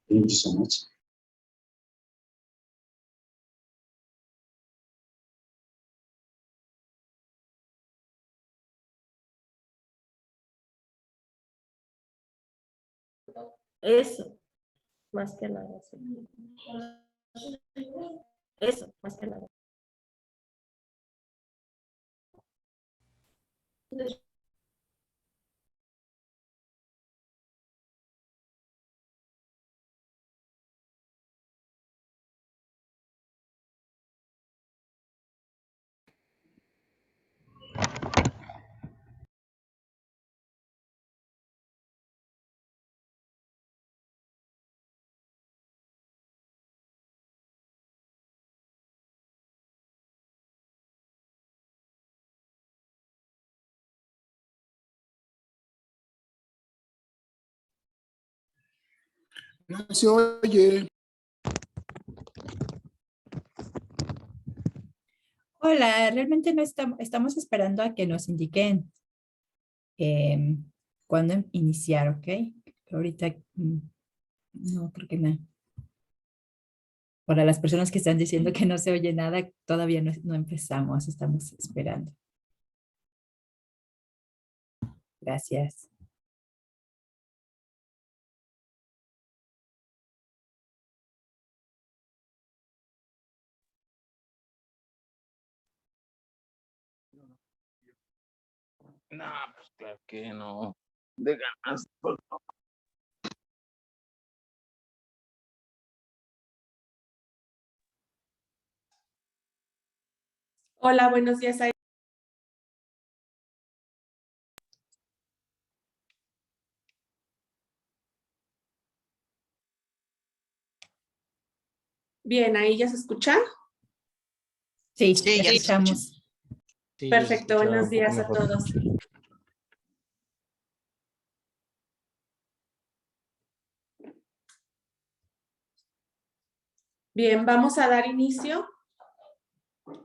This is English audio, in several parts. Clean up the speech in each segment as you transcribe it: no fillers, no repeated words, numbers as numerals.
Thank you so much. Eso, más que nada. Sí. Eso, más que nada. No se oye. Hola, realmente no estamos esperando a que nos indiquen cuándo iniciar, ¿ok? Ahorita no, creo que no. Para las personas que están diciendo que no se oye nada, todavía no empezamos, estamos esperando. Gracias. No, pues claro que no. De ganas, por favor. Hola, buenos días. Bien, ¿ahí ya se escucha? Sí, Sí, ya escuchamos. Sí, Perfecto, buenos un poco días a mejor. todos. Bien, vamos a dar inicio.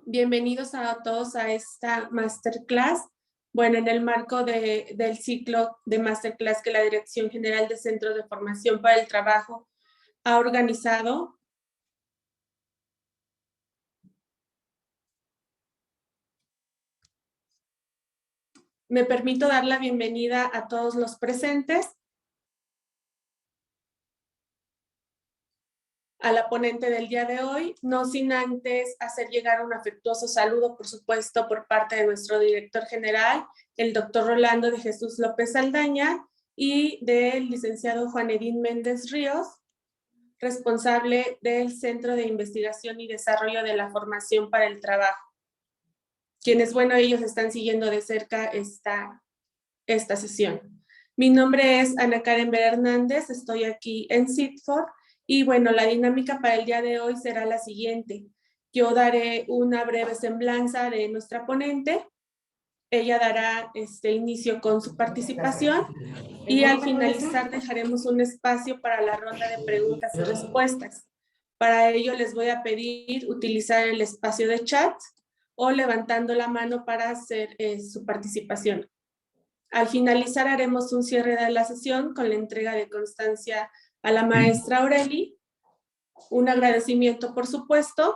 Bienvenidos a todos a esta masterclass. Bueno, en el marco del ciclo de masterclass que la Dirección General de Centros de Formación para el Trabajo ha organizado. Me permito dar la bienvenida a todos los presentes, a la ponente del día de hoy, no sin antes hacer llegar un afectuoso saludo, por supuesto, por parte de nuestro director general, el doctor Rolando de Jesús López Saldaña, y del licenciado Juan Edín Méndez Ríos, responsable del Centro de Investigación y Desarrollo de la Formación para el Trabajo, quienes, bueno, ellos están siguiendo de cerca esta sesión. Mi nombre es Ana Karen Vera Hernández, estoy aquí en Sitford y bueno, la dinámica para el día de hoy será la siguiente. Yo daré una breve semblanza de nuestra ponente. Ella dará inicio con su participación y al finalizar dejaremos un espacio para la ronda de preguntas y respuestas. Para ello les voy a pedir utilizar el espacio de chat o levantando la mano para hacer su participación. Al finalizar haremos un cierre de la sesión con la entrega de constancia a la maestra Aureli, un agradecimiento por supuesto,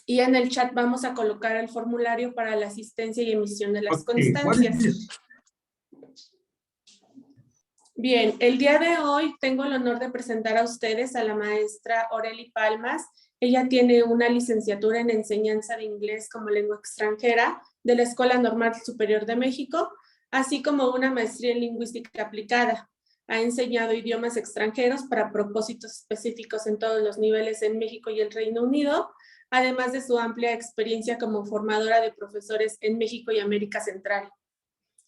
y en el chat vamos a colocar el formulario para la asistencia y emisión de las constancias. Bien, el día de hoy tengo el honor de presentar a ustedes a la maestra Aureli Palmas. Ella tiene una licenciatura en enseñanza de inglés como lengua extranjera de la Escuela Normal Superior de México, así como una maestría en lingüística aplicada. Ha enseñado idiomas extranjeros para propósitos específicos en todos los niveles en México y el Reino Unido, además de su amplia experiencia como formadora de profesores en México y América Central.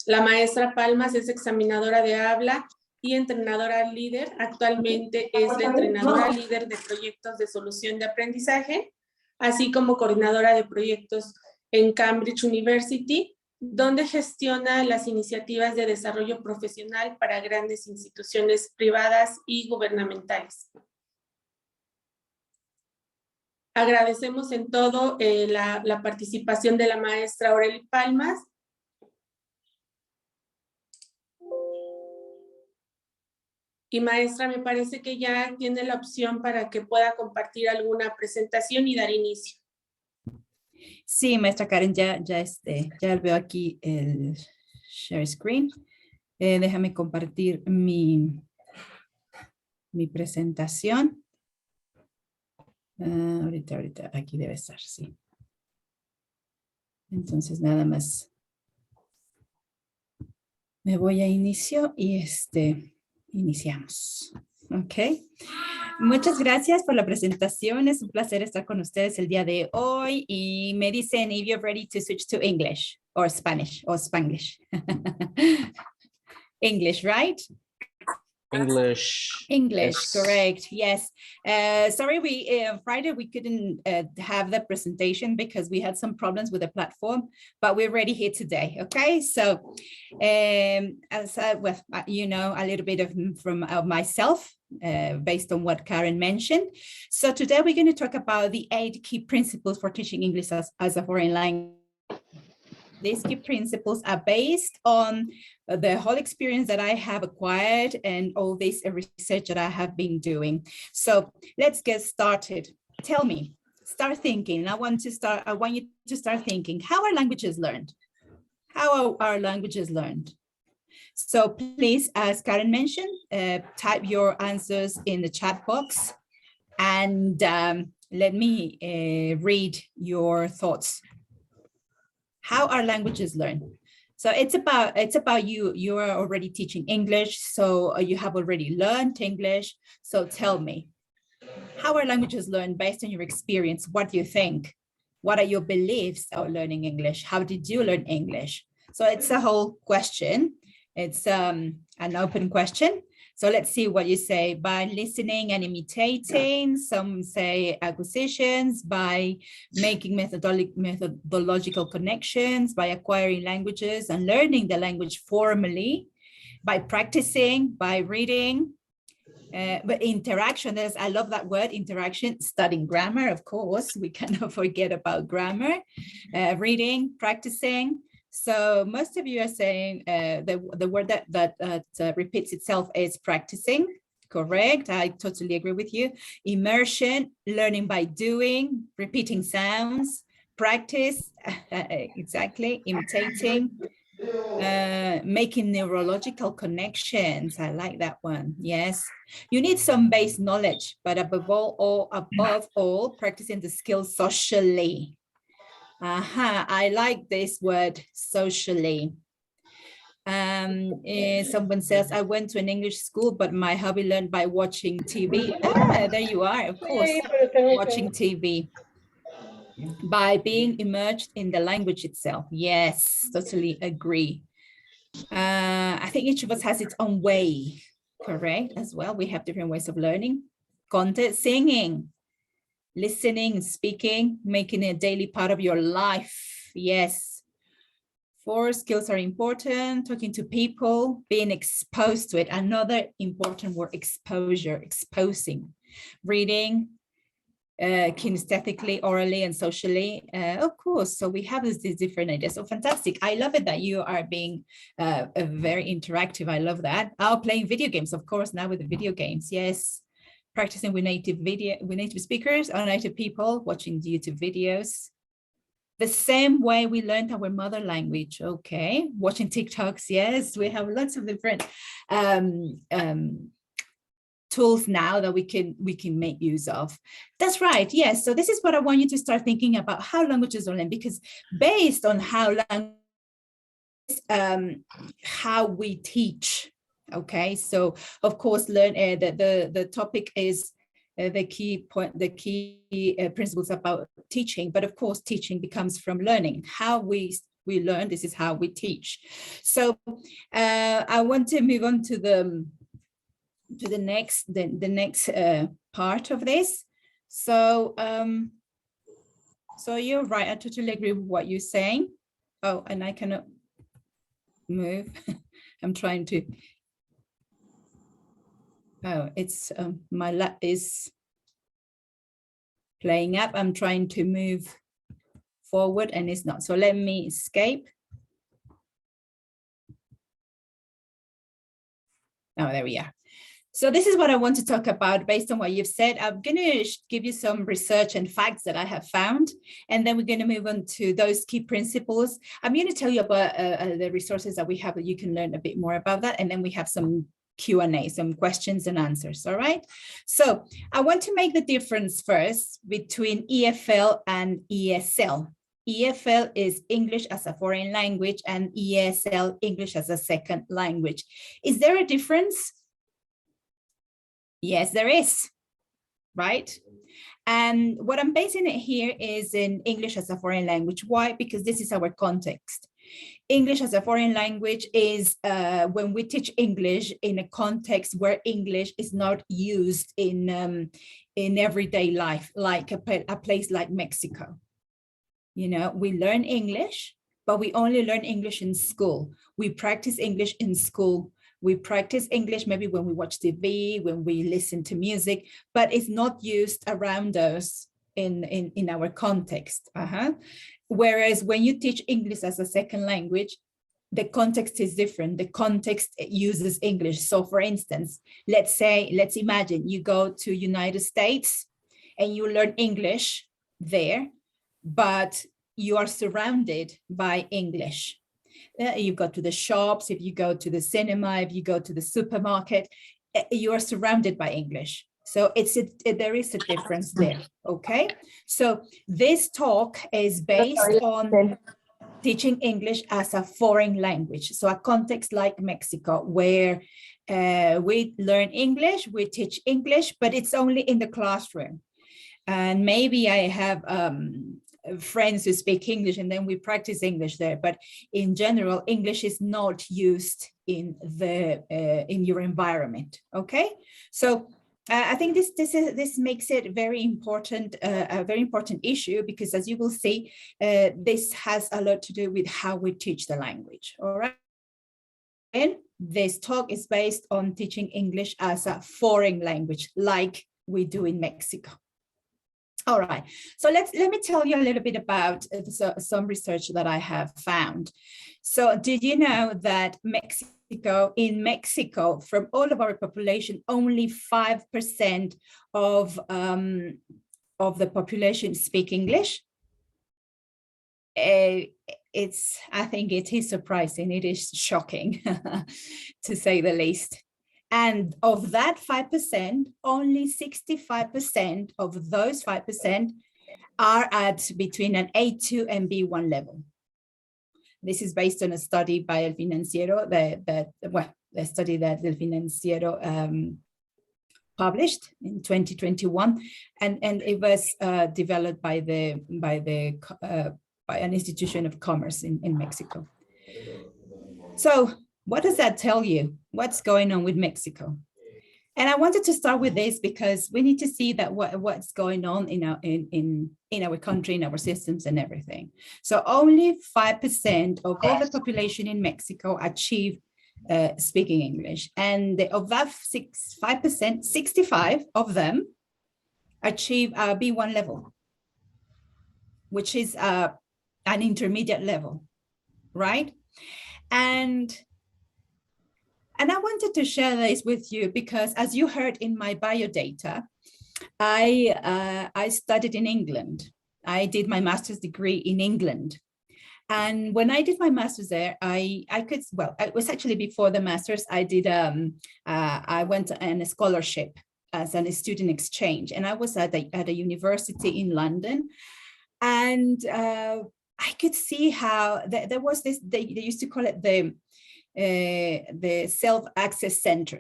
La maestra Palmas es examinadora de habla y entrenadora líder. Actualmente es la entrenadora líder de proyectos de solución de aprendizaje, así como coordinadora de proyectos en Cambridge University, donde gestiona las iniciativas de desarrollo profesional para grandes instituciones privadas y gubernamentales. Agradecemos en todo la participación de la maestra Aureli Palmas. Y maestra, me parece que ya tiene la opción para que pueda compartir alguna presentación y dar inicio. Sí, maestra Karen, ya veo aquí el share screen. Déjame compartir mi presentación. Ahorita, aquí debe estar, sí. Entonces, nada más. Me voy a inicio y iniciamos. Ok. Muchas gracias por la presentación. Es un placer estar con ustedes el día de hoy. Y me dicen if you're ready to switch to English or Spanish or Spanglish. English, right? English. English, Yes. correct. Yes. Sorry, Friday we couldn't have the presentation because we had some problems with the platform, but we're ready here today. Okay. So, as you know, a little bit of myself, based on what Karen mentioned. So today we're going to talk about the 8 key principles for teaching English as a foreign language. These key principles are based on the whole experience that I have acquired and all this research that I have been doing. So let's get started. Tell me, start thinking. I want you to start thinking, how are languages learned? How are languages learned? So please, as Karen mentioned, type your answers in the chat box and let me read your thoughts. How are languages learned? So it's about you. You are already teaching English, so you have already learned English. So tell me, how are languages learned based on your experience? What do you think? What are your beliefs about learning English? How did you learn English? So it's a whole question. It's an open question. So let's see what you say. By listening and imitating, some say acquisitions, by making methodological connections, by acquiring languages and learning the language formally, by practicing, by reading, but interaction, I love that word, interaction, studying grammar, of course, we cannot forget about grammar, reading, practicing. So most of you are saying the word that repeats itself is practicing, correct? I totally agree with you. Immersion, learning by doing, repeating sounds, practice, exactly, imitating, making neurological connections. I like that one. Yes, you need some base knowledge, but above all, practicing the skills socially. I like this word, socially. Someone says, I went to an English school, but my hobby learned by watching TV. There you are, of course, watching TV. By being immersed in the language itself. Yes, totally agree. I think each of us has its own way, correct, as well. We have different ways of learning. Content, singing, listening, speaking, making it a daily part of your life. Yes. 4 skills are important. Talking to people, being exposed to it. Another important word, exposure, exposing. Reading, kinesthetically, orally, and socially, of course. So we have these different ideas. So fantastic. I love it that you are being very interactive. I love that. Playing video games, of course, now with the video games. Yes. Practicing with native speakers or native people, watching YouTube videos. The same way we learned our mother language. Okay. Watching TikToks. Yes, we have lots of different tools now that we can make use of. That's right. Yes. So this is what I want you to start thinking about, how languages are learned, because based on how we teach. Okay. So of course, learn the topic is the key point, the key principles about teaching. But of course, teaching becomes from learning. How we learn, this is how we teach. So I want to move on to the next part of this. So so you're right, I totally agree with what you're saying. Oh, and I cannot move. I'm trying to, oh, it's my lap is playing up. I'm trying to move forward and it's not. So let me escape. Oh, there we are. So this is what I want to talk about based on what you've said. I'm going to give you some research and facts that I have found, and then we're going to move on to those key principles. I'm going to tell you about the resources that we have that you can learn a bit more about that, and then we have some Q&A, some questions and answers, all right? So I want to make the difference first between EFL and ESL. EFL is English as a foreign language and ESL, English as a second language. Is there a difference? Yes, there is, right? And what I'm basing it here is in English as a foreign language. Why? Because this is our context. English as a foreign language is when we teach English in a context where English is not used in everyday life, like a place like Mexico. You know, we learn English, but we only learn English in school. We practice English in school. We practice English maybe when we watch TV, when we listen to music, but it's not used around us in our context. Whereas when you teach English as a second language, the context is different. The context uses English. So for instance, let's imagine you go to United States and you learn English there, but you are surrounded by English. You go to the shops, if you go to the cinema, if you go to the supermarket, you are surrounded by English. So there is a difference there, okay? So this talk is based on teaching English as a foreign language. So a context like Mexico, where we learn English, we teach English, but it's only in the classroom. And maybe I have friends who speak English and then we practice English there, but in general English is not used in your environment. Okay, so I think this makes it very important, a very important issue, because as you will see, this has a lot to do with how we teach the language. All right, and this talk is based on teaching English as a foreign language like we do in Mexico. All right, so let me tell you a little bit about some research that I have found. So did you know that in Mexico, from all of our population, only 5% of the population speak English? I think it is surprising, it is shocking to say the least. And of that 5%, only 65% of those 5% are at between an A2 and B1 level. This is based on a study by El Financiero, the study that El Financiero published in 2021, and it was developed by an institution of commerce in Mexico. So what does that tell you? What's going on with Mexico? And I wanted to start with this because we need to see that what's going on in our country, in our systems and everything. So only 5% of all the population in Mexico achieve speaking English. And of that 5%, 65 of them achieve B1 level, which is an intermediate level, right? And I wanted to share this with you because, as you heard in my biodata, I studied in England. I did my master's degree in England. And when I did my master's there, it was actually before the master's, I went on a scholarship as a student exchange. And I was at a university in London. And I could see how there was this, they used to call it the self-access center.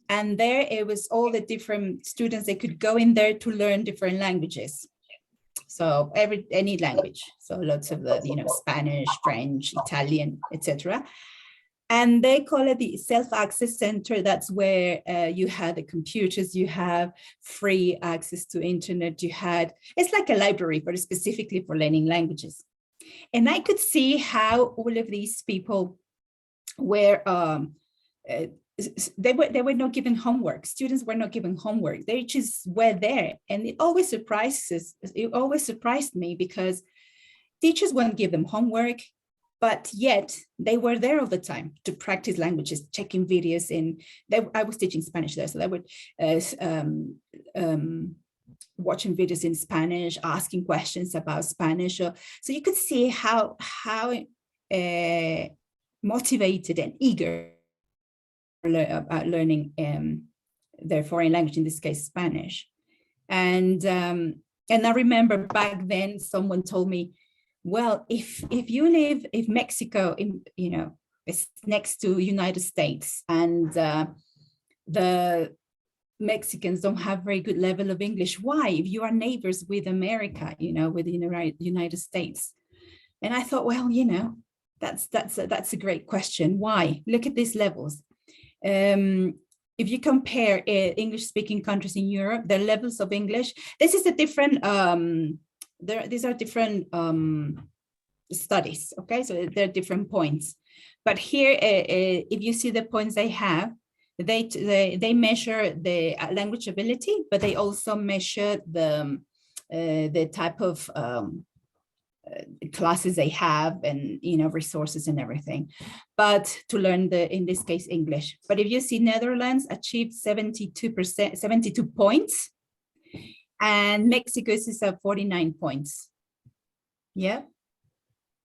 And there it was all the different students, they could go in there to learn different languages. So any language. So lots of Spanish, French, Italian, etc. And they call it the self-access center. That's where you had the computers, you have free access to internet, it's like a library, but specifically for learning languages. And I could see how all of these people were, they were not given homework. Students were not given homework. They just were there. And it always surprised me because teachers wouldn't give them homework, but yet they were there all the time to practice languages, checking videos I was teaching Spanish there, so they would watching videos in Spanish, asking questions about Spanish. So you could see how motivated and eager about learning their foreign language, in this case, Spanish. And I remember back then someone told me, well, if Mexico, is next to United States and the Mexicans don't have very good level of English, why? If you are neighbors with America, with the United States. And I thought, well, that's a great question. Why? Look at these levels. If you compare English-speaking countries in Europe, their levels of English, this is a different, these are different studies, okay? So there are different points. But here, if you see the points they have, they measure the language ability, but they also measure the type of classes they have and resources and everything, but to learn in this case English. But if you see Netherlands achieved 72 points, and Mexico is at 49 points. Yeah.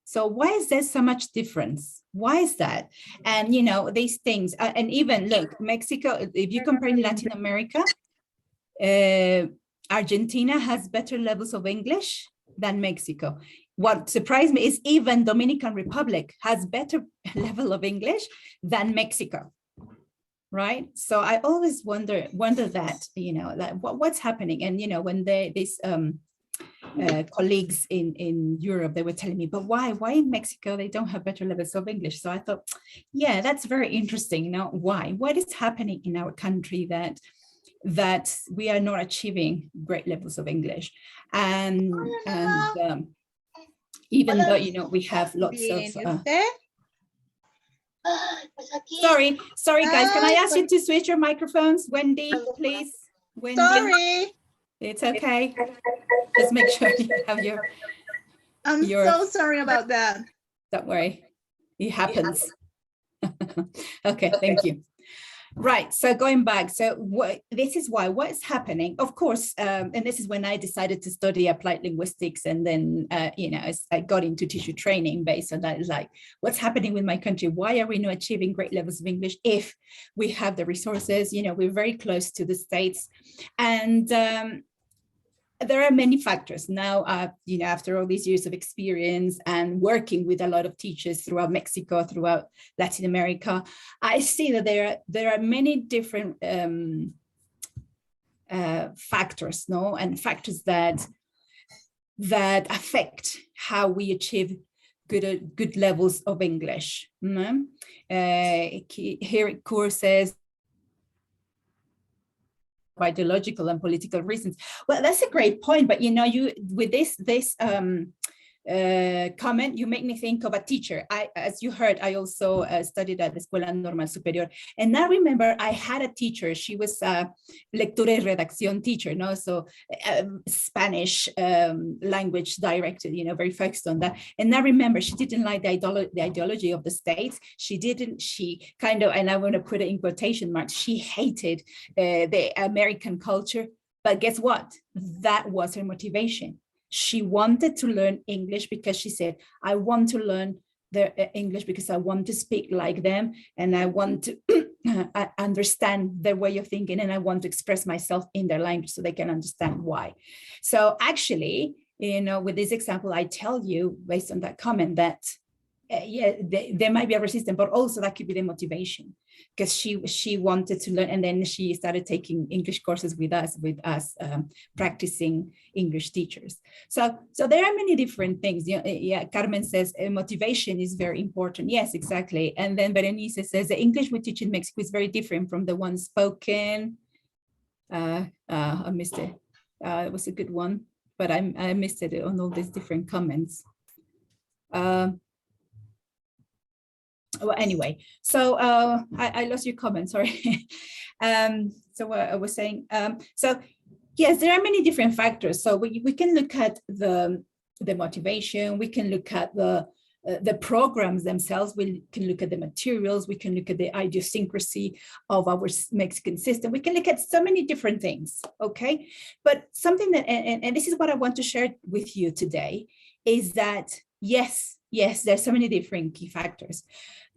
So why is there so much difference? Why is that? And these things, and even look, Mexico, if you compare Latin America, Argentina has better levels of English than Mexico. What surprised me is even Dominican Republic has better level of English than Mexico, right? So I always wonder that, that what's happening. And, when these colleagues in Europe, they were telling me, but why in Mexico, they don't have better levels of English? So I thought, yeah, that's very interesting. Why? What is happening in our country that we are not achieving great levels of English? And even though, we have lots of... Sorry, guys. Can I ask you to switch your microphones? Wendy, please. Wendy. Sorry. It's okay. Just make sure you have I'm so sorry about that. Don't worry. It happens. Okay, thank you. Right, so going back, so what is happening, of course, and this is when I decided to study applied linguistics, and then, I got into teacher training based on that. It's like, what's happening with my country? Why are we not achieving great levels of English if we have the resources? We're very close to the States, and there are many factors now, after all these years of experience and working with a lot of teachers throughout Mexico, throughout Latin America, I see that there are many different factors, and factors that affect how we achieve good levels of English. Here Course says ideological and political reasons. Well, that's a great point, but you know, you with this comment, you make me think of a teacher. As you heard, I also studied at the Escuela Normal Superior, and I remember I had a teacher. She was a lectura y redacción teacher, no? So Spanish language directed, you know, very focused on that. And I remember she didn't like the ideology of the states. She kind of, and I want to put it in quotation marks, she hated the American culture. But guess what? That was her motivation. She wanted to learn English because she said, I want to learn their English because I want to speak like them, and I want to understand their way of thinking, and I want to express myself in their language so they can understand why. So actually, you know, with this example, I tell you based on that comment that yeah, there might be a resistance, but also that could be the motivation, because she wanted to learn, and then she started taking English courses with us practicing English teachers. So there are many different things. Yeah, Carmen says motivation is very important. Yes, exactly. And then Berenice says the English we teach in Mexico is very different from the one spoken. I missed it. It was a good one, but I missed it on all these different comments. Well, anyway, so I lost your comment, sorry. So what I was saying, so yes, there are many different factors. So we can look at the motivation, we can look at the programs themselves, we can look at the materials, we can look at the idiosyncrasy of our Mexican system, we can look at so many different things, okay? But something that, and this is what I want to share with you today, is that yes, there's so many different key factors.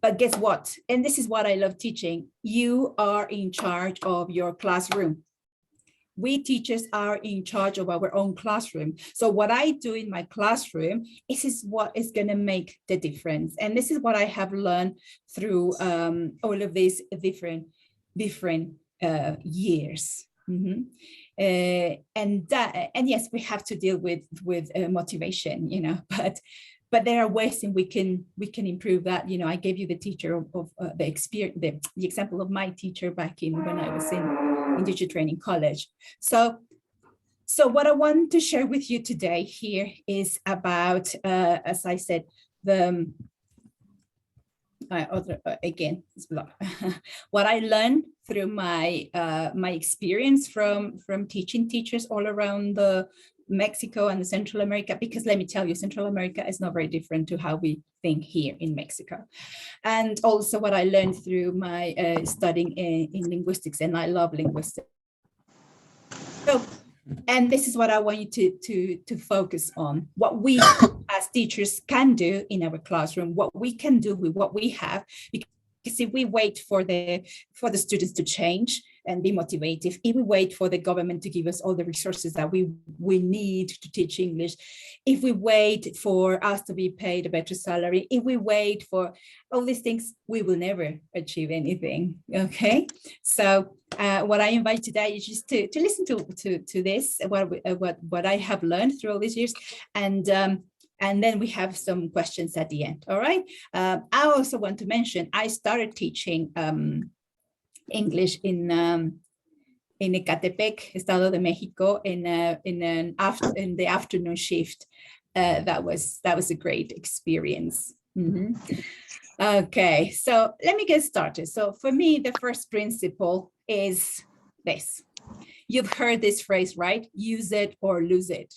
But guess what? And this is what I love teaching. You are in charge of your classroom. We teachers are in charge of our own classroom. So what I do in my classroom, this is what is going to make the difference. And this is what I have learned through all of these different years. And yes, we have to deal with motivation, you know, but there are ways in we can improve that. You know, I gave you the teacher of the experience, the example of my teacher back when I was in teacher training college. So what I want to share with you today here is about, as I said, the again, what I learned through my my experience from teaching teachers all around the Mexico and Central America, because let me tell you, Central America is not very different to how we think here in Mexico. And also what I learned through my studying in linguistics, and I love linguistics. So, and this is what I want you to focus on, what we as teachers can do in our classroom, what we can do with what we have, because if we wait for the students to change and be motivated, if we wait for the government to give us all the resources that we need to teach English, if we wait for us to be paid a better salary, if we wait for all these things, we will never achieve anything, okay? So what I invite today is just to listen to this, what I have learned through all these years, and then we have some questions at the end, all right? I also want to mention, I started teaching English in Ecatepec, Estado de Mexico, in the afternoon shift. That was a great experience. Okay, so let me get started. So for me, the first principle is this. You've heard this phrase, right? Use it or lose it.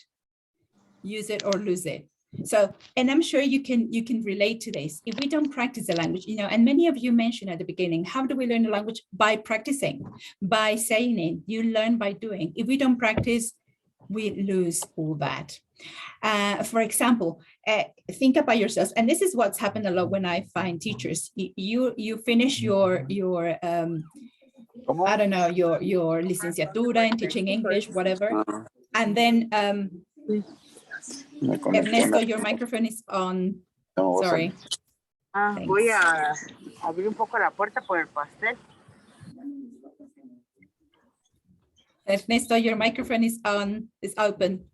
Use it or lose it. So, and I'm sure you can relate to this. If we don't practice the language, you know, and many of you mentioned at the beginning, how do we learn the language? By practicing, by saying it. You learn by doing. If we don't practice, we lose all that. For example, think about yourselves, and this is what's happened a lot when I find teachers. You finish your I don't know, your licenciatura in teaching English, whatever, and then Ernesto, your microphone is on. Sorry. Voy a abrir un poco la puerta por el pastel. Ernesto, your microphone is on, is open.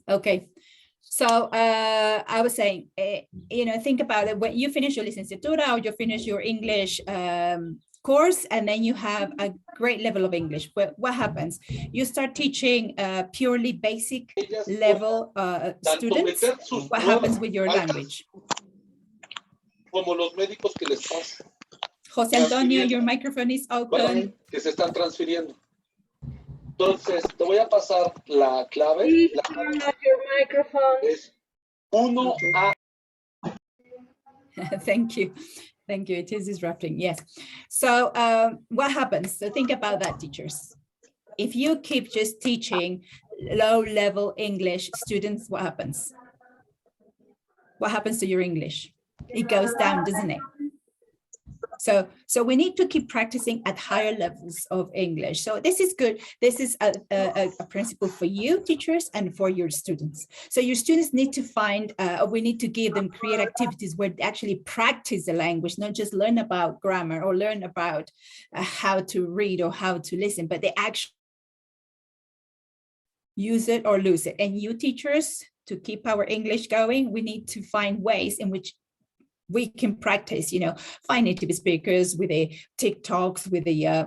Okay. So I was saying, think about it. When you finish your licenciatura or you finish your English course, and then you have a great level of English, what happens? You start teaching purely basic level students. What happens with your language? Como los médicos que les pasa. José Antonio, your microphone is open. Que se están transfiriendo. Entonces, te voy a pasar la clave. La clave es 1A. Thank you. Thank you. It is disrupting. Yes. So what happens? So think about that, teachers. If you keep just teaching low-level English students, what happens? What happens to your English? It goes down, doesn't it? So we need to keep practicing at higher levels of English. So this is good. This is a principle for you, teachers, and for your students. So your students need to find, we need to give them create activities where they actually practice the language, not just learn about grammar or learn about how to read or how to listen, but they actually use it or lose it. And you teachers, to keep our English going, we need to find ways in which we can practice, find native speakers with the TikToks, with the,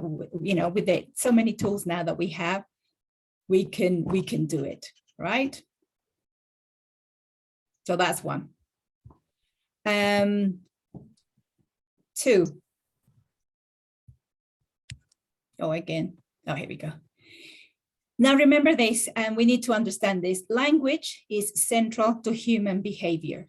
with the so many tools now that we have, we can do it, right? So that's one. 2. Oh, again. Oh, here we go. Now remember this, and we need to understand this. Language is central to human behavior.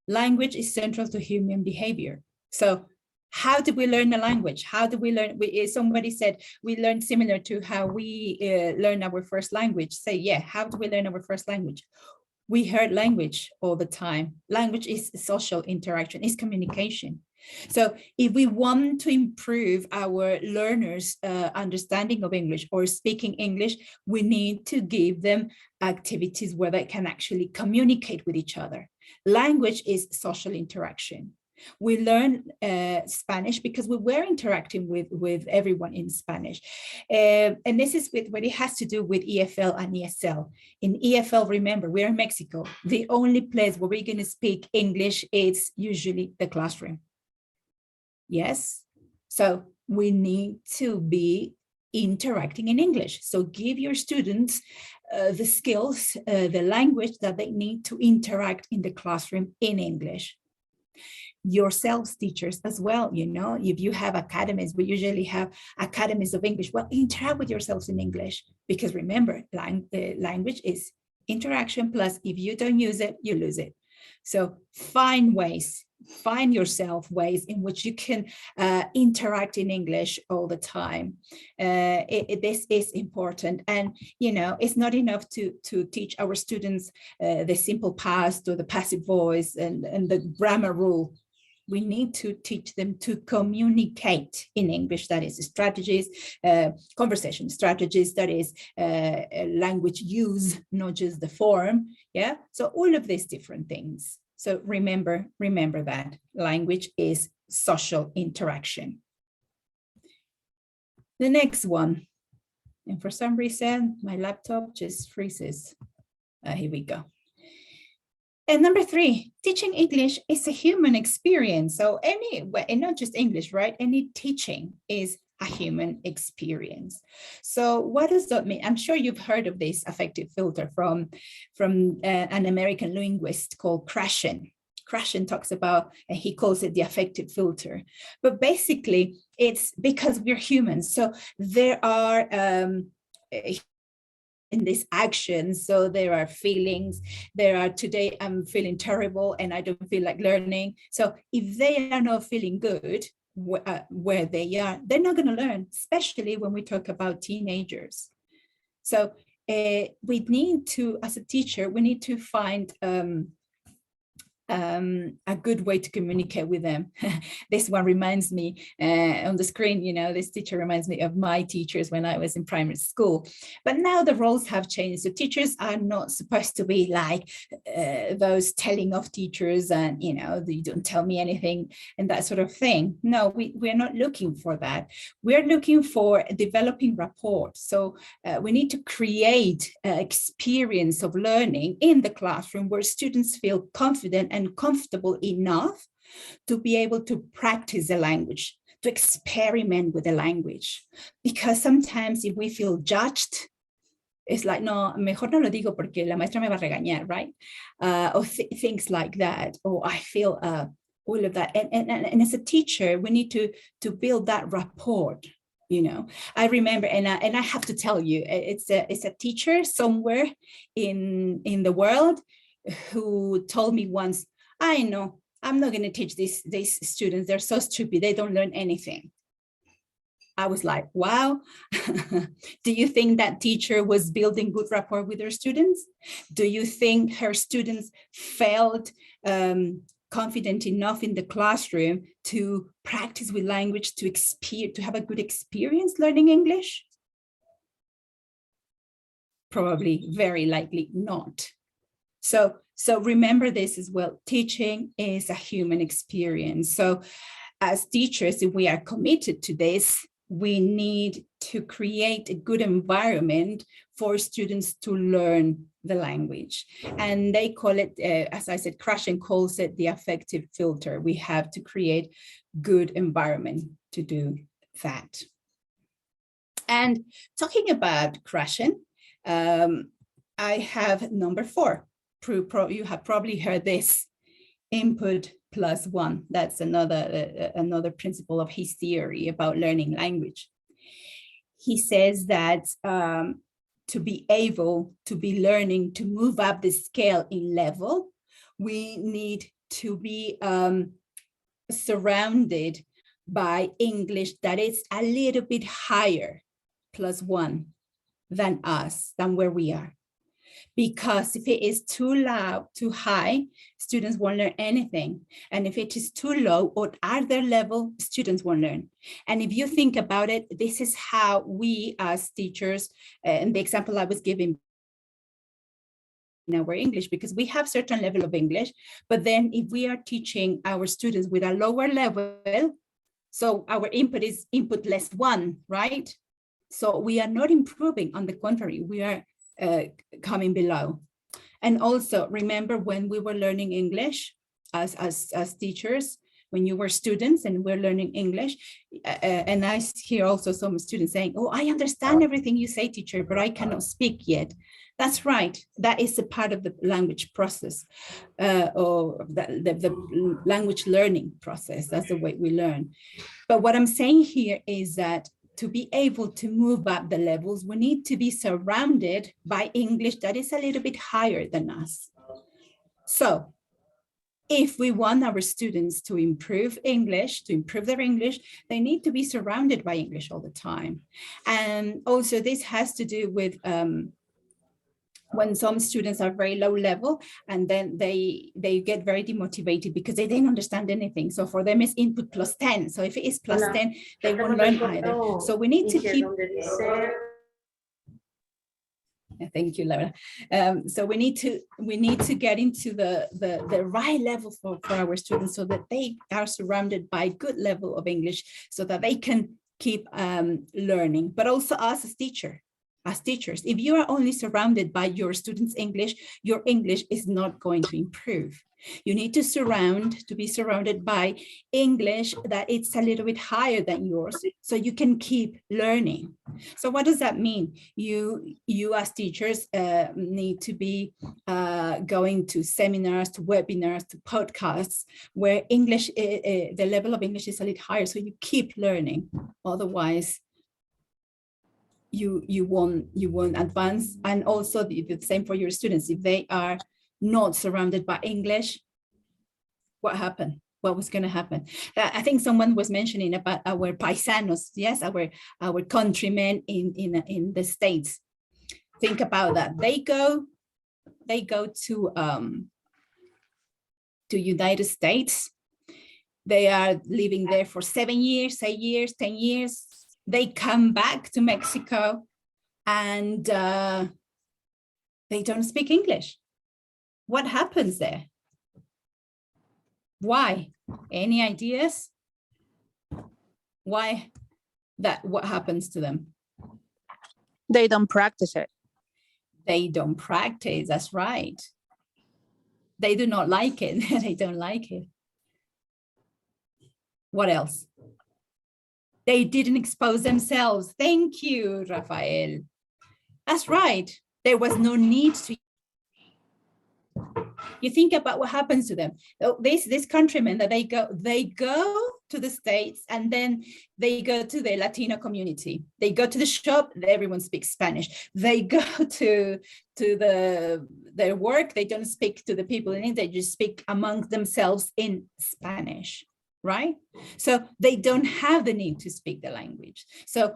Language is central to human behavior. So how do we learn a language? How do we learn? Somebody said we learn similar to how we learn our first language. Say, yeah, how do we learn our first language? We heard language all the time. Language is social interaction, is communication. So if we want to improve our learners' understanding of English or speaking English, we need to give them activities where they can actually communicate with each other. Language is social interaction. We learn Spanish because we were interacting with everyone in Spanish. And this is with what it has to do with EFL and ESL. In EFL, remember, we're in Mexico. The only place where we're going to speak English is usually the classroom. Yes, so we need to be interacting in English. So give your students the skills, the language that they need to interact in the classroom in English. Yourselves, teachers, as well, if you have academies, we usually have academies of English. Well, interact with yourselves in English, because remember, language is interaction, plus if you don't use it, you lose it. So find yourself ways in which you can interact in English all the time. This is important. And, it's not enough to teach our students the simple past or the passive voice and the grammar rule. We need to teach them to communicate in English. That is strategies, conversation strategies, that is language use, not just the form. Yeah. So all of these different things. So remember that language is social interaction. The next one, and for some reason, my laptop just freezes. Here we go. And number 3, teaching English is a human experience. So and not just English, right? Any teaching is a human experience. So what does that mean? I'm sure you've heard of this affective filter from an American linguist called Krashen. Krashen talks about, and he calls it the affective filter. But basically, it's because we're humans. So there are in these actions, so there are feelings, today I'm feeling terrible and I don't feel like learning. So if they are not feeling good where they are, they're not going to learn, especially when we talk about teenagers. So we need to, as a teacher, we need to find a good way to communicate with them. This one reminds me on the screen, you know, this teacher reminds me of my teachers when I was in primary school. But now the roles have changed. So teachers are not supposed to be like those telling off teachers and, you know, you don't tell me anything and that sort of thing. No, we're not looking for that. We're looking for developing rapport. So we need to create an experience of learning in the classroom where students feel confident and comfortable enough to be able to practice the language, to experiment with the language. Because sometimes if we feel judged, it's like, no, mejor no lo digo porque la maestra me va a regañar, right? Or things like that. Or I feel all of that. And as a teacher, we need to build that rapport. You know, I remember, and I have to tell you, it's a teacher somewhere in the world who told me once, I know, I'm not going to teach these students. They're so stupid. They don't learn anything. I was like, wow. Do you think that teacher was building good rapport with her students? Do you think her students felt confident enough in the classroom to practice with language, to have a good experience learning English? Probably, very likely not. So remember this as well. Teaching is a human experience. So as teachers, if we are committed to this, we need to create a good environment for students to learn the language. And they call it, as I said, Krashen calls it the affective filter. We have to create good environment to do that. And talking about Krashen, I have number 4. You have probably heard this, input plus 1. That's another principle of his theory about learning language. He says that to be able to be learning, to move up the scale in level, we need to be surrounded by English that is a little bit higher, plus 1, than us, than where we are. Because if it is too loud, too high, students won't learn anything. And if it is too low or at their level, students won't learn. And if you think about it, this is how we as teachers, and the example I was giving in our English, because we have certain level of English, but then if we are teaching our students with a lower level, so our input is input less 1, right? So we are not improving. On the contrary, we are coming below. And also remember when we were learning English as teachers, when you were students and we're learning English, and I hear also some students saying, oh, I understand everything you say, teacher, but I cannot speak yet. That's right. That is a part of the language process, or the language learning process. That's the way we learn. But what I'm saying here is that to be able to move up the levels, we need to be surrounded by English that is a little bit higher than us. So if we want our students to improve English, to improve their English, they need to be surrounded by English all the time. And also this has to do with when some students are very low level and then they get very demotivated because they didn't understand anything. So for them it's input plus 10. So if it is plus 10, they won't learn either. So we need to keep... Thank you, Laura. So we need to get into the right level for our students so that they are surrounded by a good level of English so that they can keep learning, but also us as teachers, if you are only surrounded by your students' English, your English is not going to improve. You need to be surrounded by English that it's a little bit higher than yours, so you can keep learning. So what does that mean? You as teachers need to be going to seminars, to webinars, to podcasts, where English, the level of English is a little higher, so you keep learning. Otherwise, you won't advance. And also the same for your students. If they are not surrounded by English, what happened? What was going to happen? I think someone was mentioning about our paisanos, yes, our countrymen in the States. Think about that. They go to to United States. They are living there for 7 years, 8 years, 10 years. They come back to Mexico and they don't speak English. What happens there? Why? Any ideas? Why that? What happens to them? They don't practice it. They don't practice, that's right. They do not like it, they don't like it. What else? They didn't expose themselves. Thank you, Rafael. That's right. There was no need to. You think about what happens to them. These countrymen that they go to the States and then they go to the Latino community. They go to the shop, everyone speaks Spanish. They go to their work, they don't speak to the people in it, they just speak among themselves in Spanish, right? So they don't have the need to speak the language. So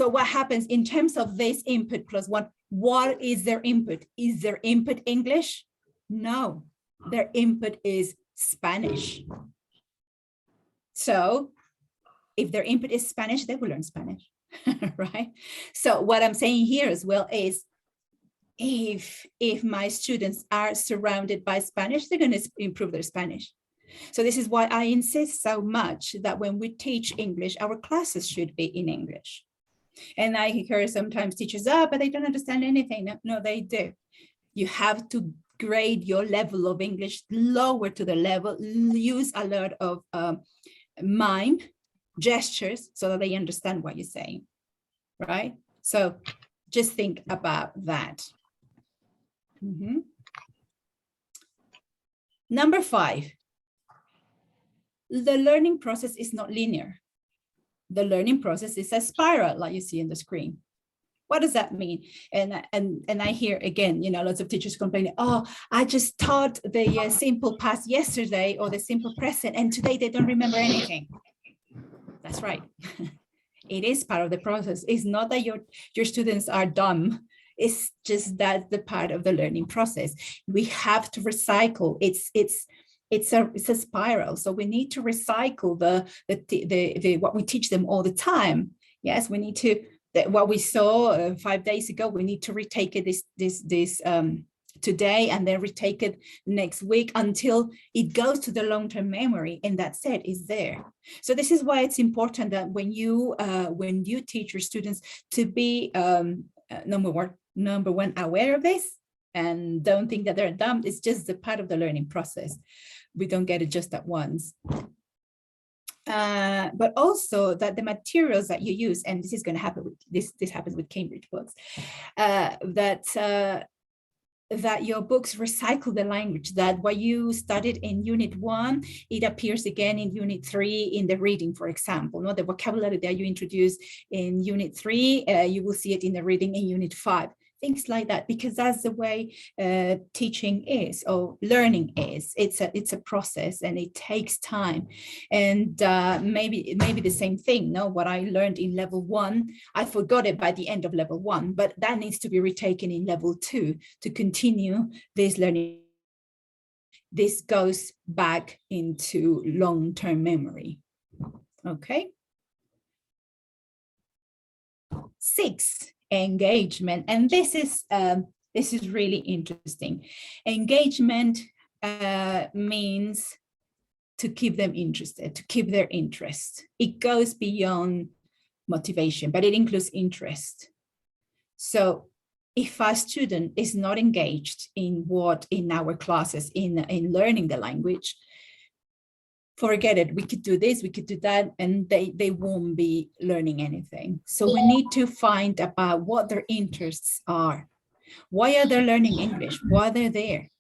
what happens in terms of this input plus one, what is their input? Is their input English? No, their input is Spanish. So if their input is Spanish, they will learn Spanish, right? So what I'm saying here as well is if my students are surrounded by Spanish, they're going to improve their Spanish. So this is why I insist so much that when we teach English, our classes should be in English. And I hear sometimes teachers, but they don't understand anything. No, they do. You have to grade your level of English lower to the level, use a lot of mime, gestures, so that they understand what you're saying, right? So just think about that. Number 5, the learning process is not linear. The learning process is a spiral, like you see in the screen. What does that mean? And I hear again, lots of teachers complaining, I just taught the simple past yesterday or the simple present, and today they don't remember anything. That's right. It is part of the process. It's not that your students are dumb. It's just that the part of the learning process. We have to recycle. It's a spiral. So we need to recycle the what we teach them all the time. Yes, we need to. What we saw 5 days ago, we need to retake it this today and then retake it next week until it goes to the long-term memory, and that set is there. So this is why it's important that when you teach your students to be number one aware of this, and don't think that they're dumb. It's just a part of the learning process. We don't get it just at once. But also that the materials that you use, and this is going to happen with this happens with Cambridge books, that your books recycle the language, that what you studied in Unit 1, it appears again in Unit 3 in the reading, for example. The vocabulary that you introduce in Unit 3, you will see it in the reading in Unit 5. Things like that, because that's the way teaching is, or learning is. It's a process, and it takes time. And maybe the same thing. What I learned in level 1, I forgot it by the end of level 1, but that needs to be retaken in level 2 to continue this learning. This goes back into long-term memory. Okay. 6. Engagement, and this is really interesting. Engagement means to keep them interested, to keep their interest. It goes beyond motivation, but it includes interest. So if a student is not engaged in our classes in learning the language, forget it. We could do this, we could do that, and they won't be learning anything. So we need to find about what their interests are. Why are they learning English? Why are they there?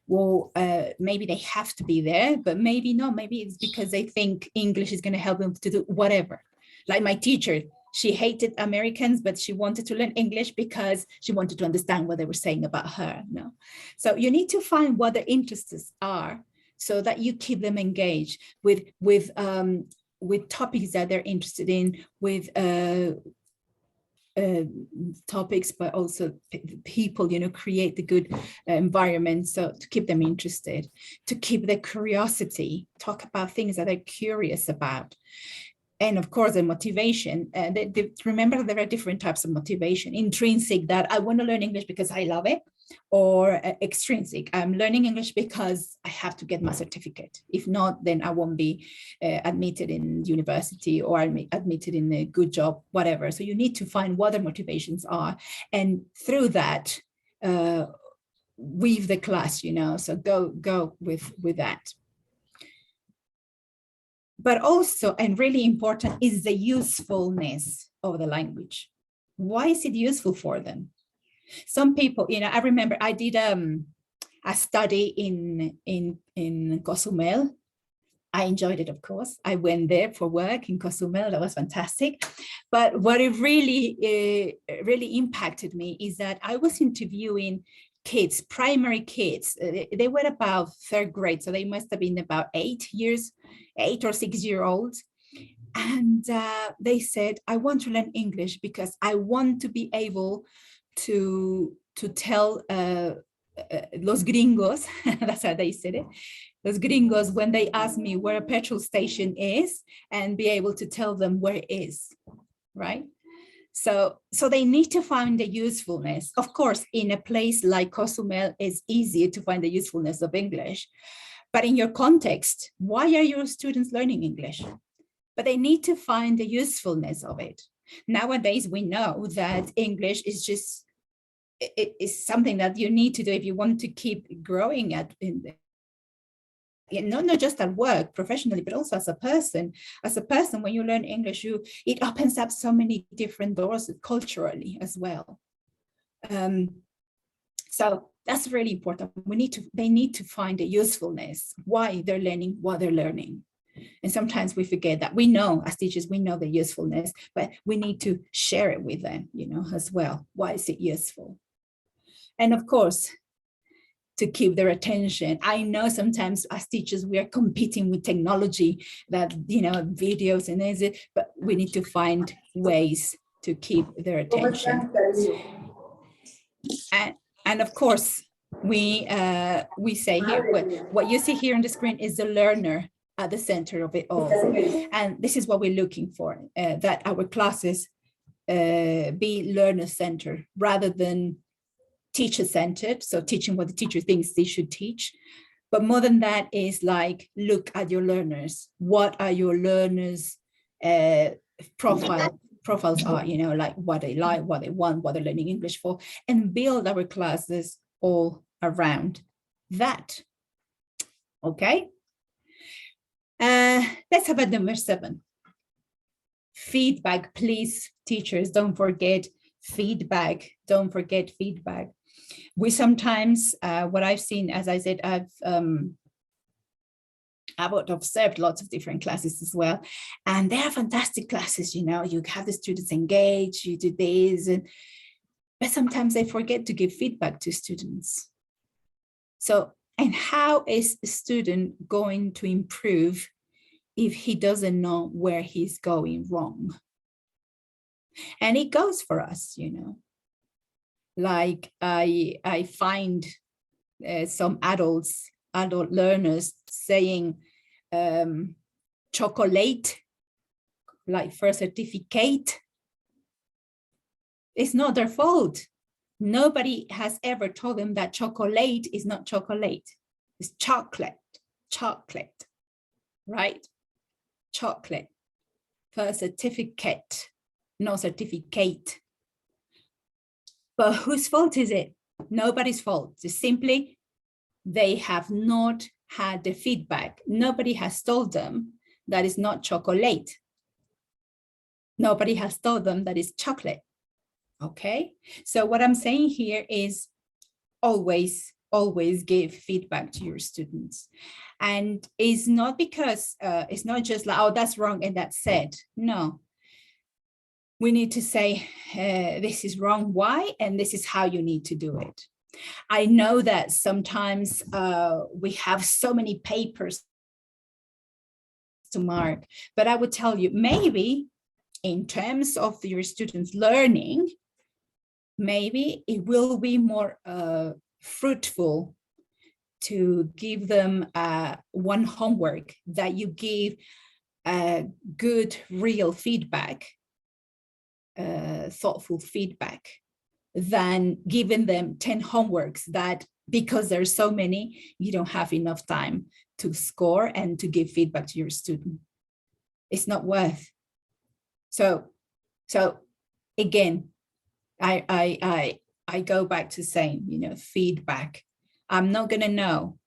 Well, maybe they have to be there, but maybe not. Maybe it's because they think English is going to help them to do whatever. Like my teacher, she hated Americans, but she wanted to learn English because she wanted to understand what they were saying about her. No. So you need to find what their interests are, so that you keep them engaged with topics that they're interested in, with topics, but also people, create the good environment. So to keep them interested, to keep their curiosity, talk about things that they're curious about. And of course, the motivation. Remember, there are different types of motivation. Intrinsic, that I want to learn English because I love it, or extrinsic, I'm learning English because I have to get my certificate. If not, then I won't be admitted in university, or I'm admitted in a good job, whatever. So you need to find what the motivations are, and through that, weave the class. So go with that. But also, and really important, is the usefulness of the language. Why is it useful for them? Some people, I remember I did a study in Cozumel. I enjoyed it, of course. I went there for work in Cozumel. That was fantastic. But what it really impacted me is that I was interviewing kids, primary kids. They were about third grade, so they must have been about 8 or 6 year olds. And they said, I want to learn English because I want to be able to tell los gringos, that's how they said it, los gringos, when they ask me where a petrol station is, and be able to tell them where it is, right? So they need to find the usefulness. Of course, in a place like Cozumel, it's easier to find the usefulness of English. But in your context, why are your students learning English? But they need to find the usefulness of it. Nowadays, we know that English is just, it is something that you need to do if you want to keep growing not just at work professionally, but also as a person. As a person, when you learn English, it opens up so many different doors culturally as well. So that's really important. They need to find the usefulness, why they're learning what they're learning. And sometimes we forget that. We know, as teachers, we know the usefulness, but we need to share it with them, as well. Why is it useful? And of course, to keep their attention. I know sometimes as teachers, we are competing with technology, that, videos and this, but we need to find ways to keep their attention. And of course, we say here, what you see here on the screen is the learner at the center of it all. And this is what we're looking for, that our classes be learner-centered rather than teacher-centered, so teaching what the teacher thinks they should teach. But more than that is like, look at your learners. What are your learners' profiles are, like what they want, what they're learning English for, and build our classes all around that. Okay. Let's have a number 7. Feedback, please, teachers, don't forget feedback. Don't forget feedback. We sometimes, what I've seen, as I said, I've observed lots of different classes as well, and they are fantastic classes. You have the students engaged, you do this, but sometimes they forget to give feedback to students. So, and how is a student going to improve if he doesn't know where he's going wrong? And it goes for us, like I find some adult learners saying chocolate, like for a certificate. It's not their fault. Nobody has ever told them that chocolate is not chocolate. It's chocolate, right? Chocolate for a certificate, no certificate. But whose fault is it? Nobody's fault. It's simply they have not had the feedback. Nobody has told them that it's not chocolate. Nobody has told them that it's chocolate. Okay? So what I'm saying here is always give feedback to your students. And it's not because, it's not just like, oh, that's wrong and that's said. No. We need to say, this is wrong, why? And this is how you need to do it. I know that sometimes we have so many papers to mark, but I would tell you, maybe in terms of your students learning, maybe it will be more fruitful to give them one homework that you give good, real feedback, thoughtful feedback, than giving them 10 homeworks that, because there's so many, you don't have enough time to score and to give feedback to your student. It's not worth. So again, I go back to saying, you know, feedback. I'm not going to know.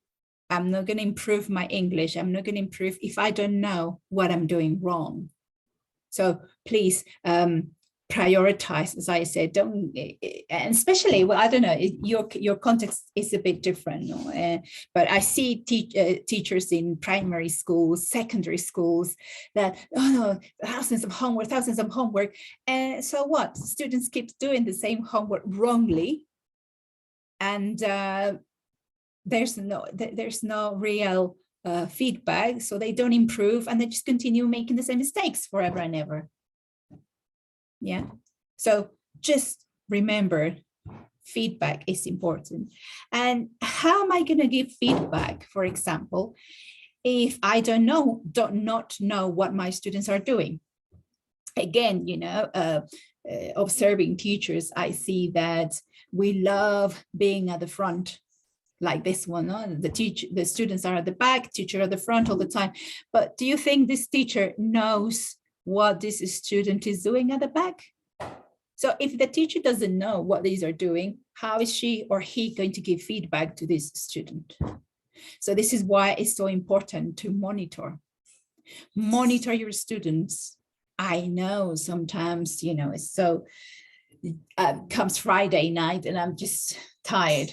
I'm not going to improve my English. I'm not going to improve if I don't know what I'm doing wrong. So please prioritize, as I said, don't, and especially, well, I don't know, your context is a bit different, no? But I see teachers in primary schools, secondary schools that, oh no, thousands of homework. And so what? Students keep doing the same homework wrongly. And there's no real feedback, so they don't improve and they just continue making the same mistakes forever and ever. Yeah, so just remember, feedback is important. And how am I going to give feedback, for example, if I do not know what my students are doing? Again, you know, observing teachers, I see that we love being at the front, like this one, the students are at the back, teacher at the front all the time. But do you think this teacher knows what this student is doing at the back? So if the teacher doesn't know what these are doing, how is she or he going to give feedback to this student? So this is why it's so important to monitor your students. I know sometimes, you know, it's so, comes Friday night and I'm just tired.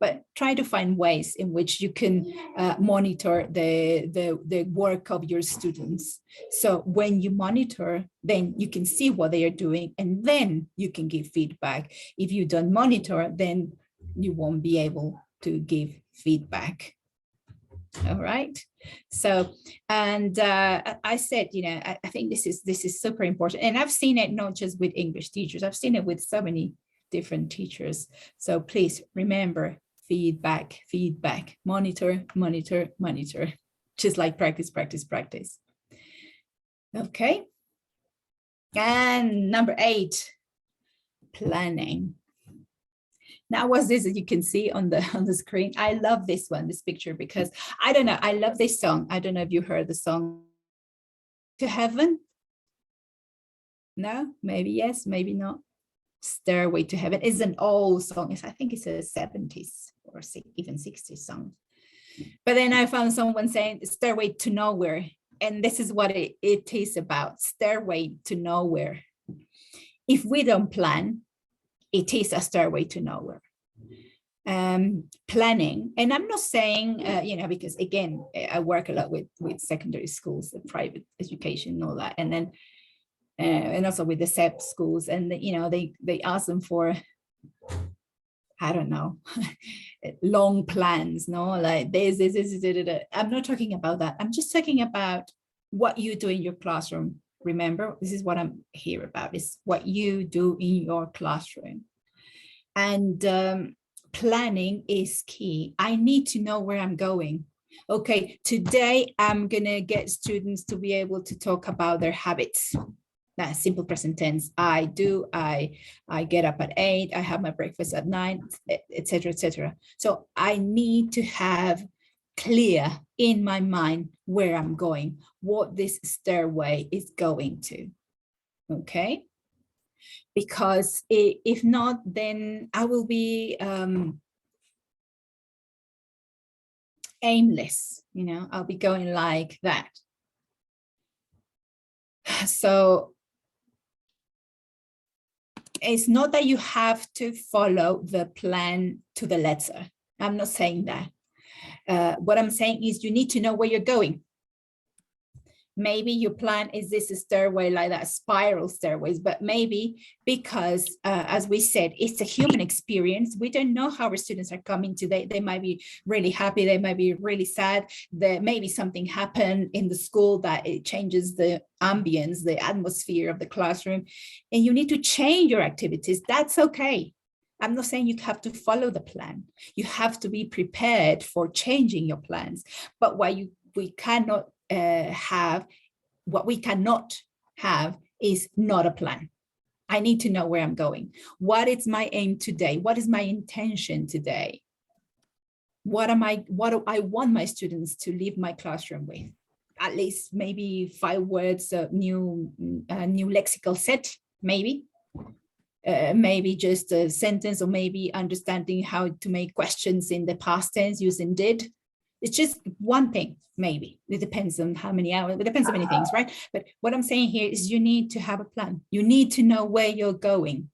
But try to find ways in which you can monitor the work of your students. So when you monitor, then you can see what they are doing and then you can give feedback. If you don't monitor, then you won't be able to give feedback. All right. So, and I said, you know, I think this is super important. And I've seen it not just with English teachers, I've seen it with so many different teachers. So please remember, feedback, monitor, just like practice. Okay. And number 8, planning. Now, what's this that you can see on the screen? I love this picture, because I don't know, I love this song. I don't know if you heard the song To Heaven. No, maybe yes, maybe not. Stairway to Heaven is an old song. I think it's a 70s or even 60s song. But then I found someone saying Stairway to Nowhere. And this is what it is about, Stairway to Nowhere. If we don't plan, it is a stairway to nowhere. Planning, and I'm not saying, you know, because again, I work a lot with secondary schools, the private education and all that. And then and also with the SEP schools, and you know, they ask them for, I don't know, long plans, no, like this. I'm not talking about that. I'm just talking about what you do in your classroom. Remember, this is what I'm here about, is what you do in your classroom. And planning is key. I need to know where I'm going. Okay, today I'm gonna get students to be able to talk about their habits. That's simple present tense. I get up at 8, I have my breakfast at 9, etc., etc. So I need to have clear in my mind where I'm going, what this stairway is going to. Okay, because if not, then I will be aimless, you know, I'll be going like that. So it's not that you have to follow the plan to the letter. I'm not saying that. What I'm saying is you need to know where you're going. Maybe your plan is this stairway, like that spiral stairways, but maybe because, as we said, it's a human experience. We don't know how our students are coming today. They might be really happy. They might be really sad. There maybe something happened in the school that it changes the ambience, the atmosphere of the classroom, and you need to change your activities. That's okay. I'm not saying you have to follow the plan. You have to be prepared for changing your plans. But we cannot what we cannot have is not a plan. I need to know where I'm going. What is my aim today? What is my intention today? What do I want my students to leave my classroom with? At least maybe 5 words, new lexical set, maybe. Maybe just a sentence, or maybe understanding how to make questions in the past tense using did. It's just one thing, maybe. It depends on how many hours, it depends on many things, right? But what I'm saying here is you need to have a plan. You need to know where you're going.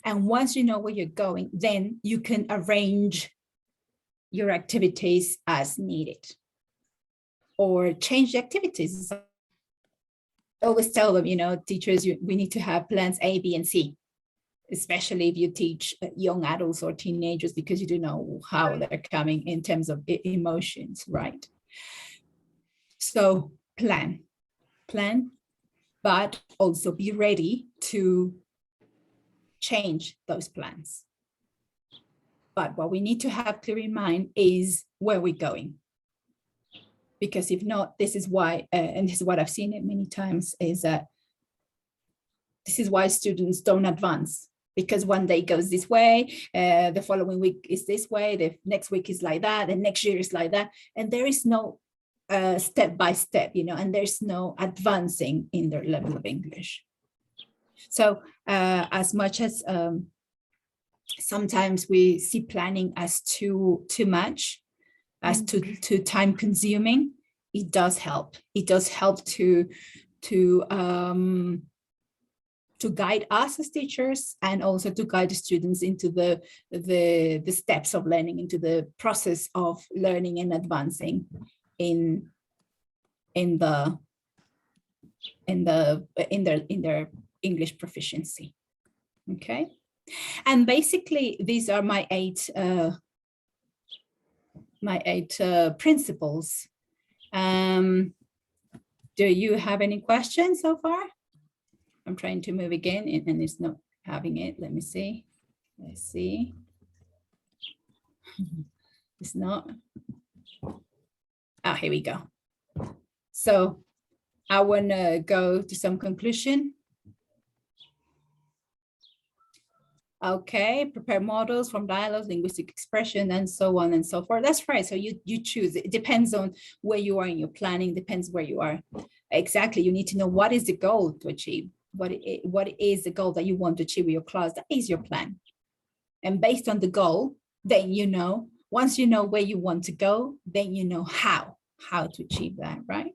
And once you know where you're going, then you can arrange your activities as needed or change the activities. I always tell them, teachers, we need to have plans A, B, and C, especially if you teach young adults or teenagers, because you don't know how they're coming in terms of emotions, right? So plan, but also be ready to change those plans. But what we need to have clear in mind is where we're going. Because if not, this is why, and this is what I've seen it many times, is that this is why students don't advance. Because one day goes this way, the following week is this way, the next week is like that, the next year is like that. And there is no step by step, and there's no advancing in their level of English. So as much as sometimes we see planning as too much, as too time consuming, it does help. It does help to guide us as teachers, and also to guide the students into the steps of learning, into the process of learning and advancing in their English proficiency. Okay, and basically these are my eight principles. Do you have any questions so far? I'm trying to move again and it's not having it. Let me see. Let's see. It's not. Oh, here we go. So I want to go to some conclusion. Okay, prepare models from dialogues, linguistic expression, and so on and so forth. That's right. So you choose. It depends on where you are in your planning, depends where you are. Exactly. You need to know what is the goal to achieve. What is the goal that you want to achieve with your class? That is your plan. And based on the goal, then once you know where you want to go, then you know how to achieve that, right?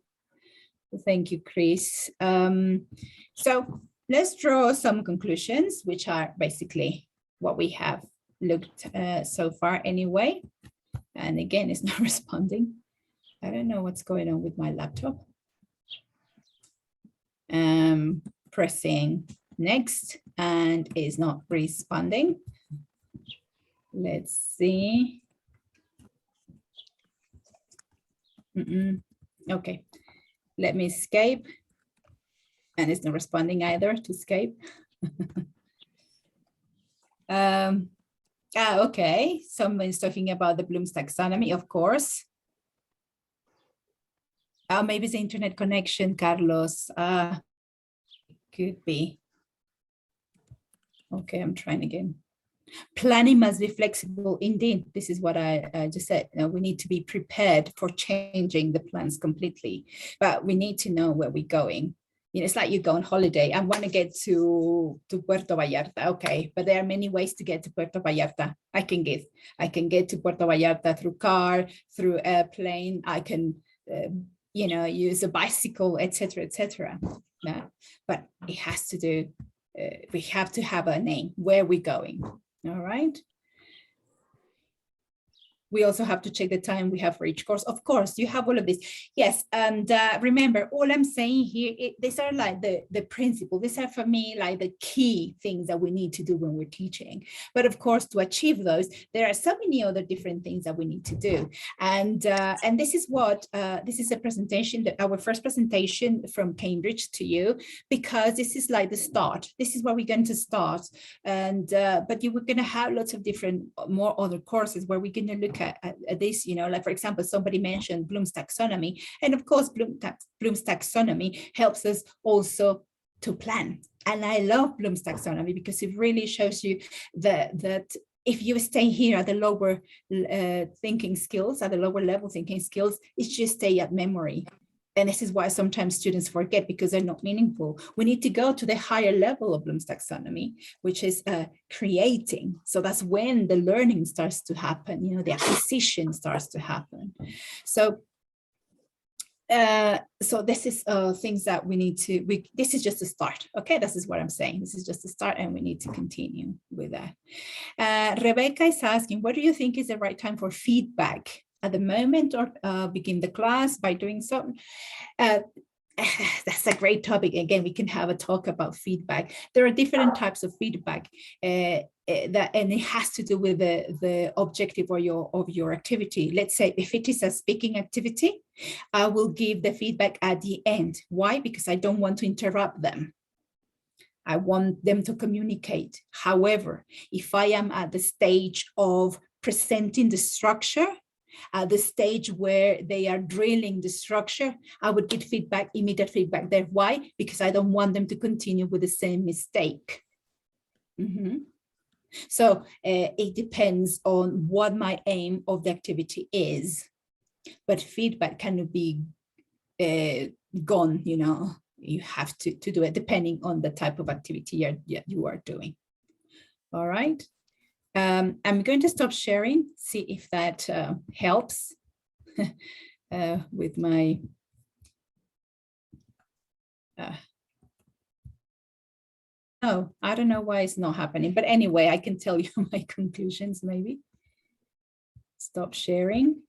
Thank you, Chris. So let's draw some conclusions, which are basically what we have looked so far anyway. And again, it's not responding. I don't know what's going on with my laptop. Pressing next and is not responding. Let's see. Okay, let me escape. And it's not responding either to escape. Okay, someone's talking about the Bloom's taxonomy, of course. Maybe it's the internet connection, Carlos. Could be. Okay, I'm trying again. Planning must be flexible. Indeed, this is what I just said. We need to be prepared for changing the plans completely, but we need to know where we're going. It's like you go on holiday. I want to get to Puerto Vallarta. Okay, but there are many ways to get to Puerto Vallarta. I can get to Puerto Vallarta through car, through airplane. I can, use a bicycle, etc., etc. No, but it has to do. We have to have a name where we're going. All right. We also have to check the time we have for each course. Of course, you have all of this. Yes, and remember, all I'm saying here, these are like the principle. These are for me like the key things that we need to do when we're teaching. But of course, to achieve those, there are so many other different things that we need to do. And this is what, this is a presentation, our first presentation from Cambridge to you, because this is like the start. This is where we're going to start. And but you were going to have lots of different, more other courses where we're going to look at this, you know, like for example, somebody mentioned Bloom's taxonomy, and of course Bloom's taxonomy helps us also to plan. And I love Bloom's taxonomy because it really shows you that if you stay here at the lower thinking skills, at the lower level thinking skills, it's just stay at memory. And this is why sometimes students forget, because they're not meaningful. We need to go to the higher level of Bloom's taxonomy, which is creating. So that's when the learning starts to happen, you know, the acquisition starts to happen. So so this is things that we need to, this is just a start. Okay, this is what I'm saying. This is just a start and we need to continue with that. Rebecca is asking, what do you think is the right time for feedback? At the moment, or begin the class by doing something? That's a great topic. Again, we can have a talk about feedback. There are different types of feedback and it has to do with the objective of your activity. Let's say if it is a speaking activity, I will give the feedback at the end. Why? Because I don't want to interrupt them. I want them to communicate. However, if I am at the stage of presenting the structure, at the stage where they are drilling the structure, I would get feedback, immediate feedback there. Why? Because I don't want them to continue with the same mistake. So it depends on what my aim of the activity is. But feedback cannot be gone, you know, you have to do it depending on the type of activity you are doing. All right. I'm going to stop sharing, see if that helps with my oh, I don't know why it's not happening, but anyway, I can tell you my conclusions maybe. Stop sharing.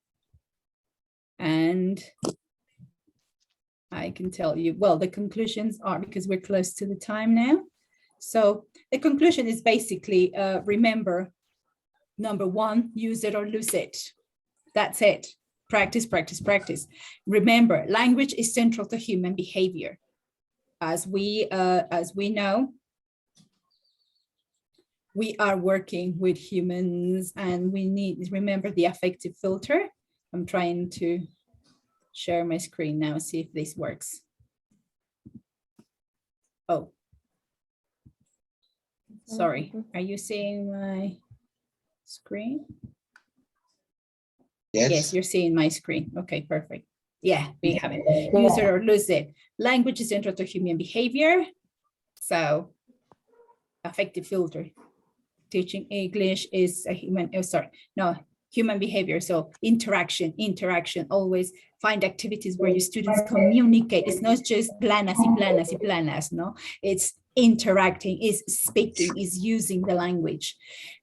And I can tell you, well, the conclusions are, because we're close to the time now. So the conclusion is basically, remember, number one, use it or lose it. That's it. Practice, practice, practice. Remember, language is central to human behavior. As we know, we are working with humans and we need to remember the affective filter. I'm trying to share my screen now, see if this works. Oh. Sorry, are you seeing my screen? Yes, you're seeing my screen. Okay, perfect. Yeah, we have it. Use it or lose it. Language is central to human behavior. So, affective filter. Teaching English is a human behavior. So interaction, always find activities where your students communicate. It's not just planas y planas y planas, no? It's interacting, is speaking, is using the language.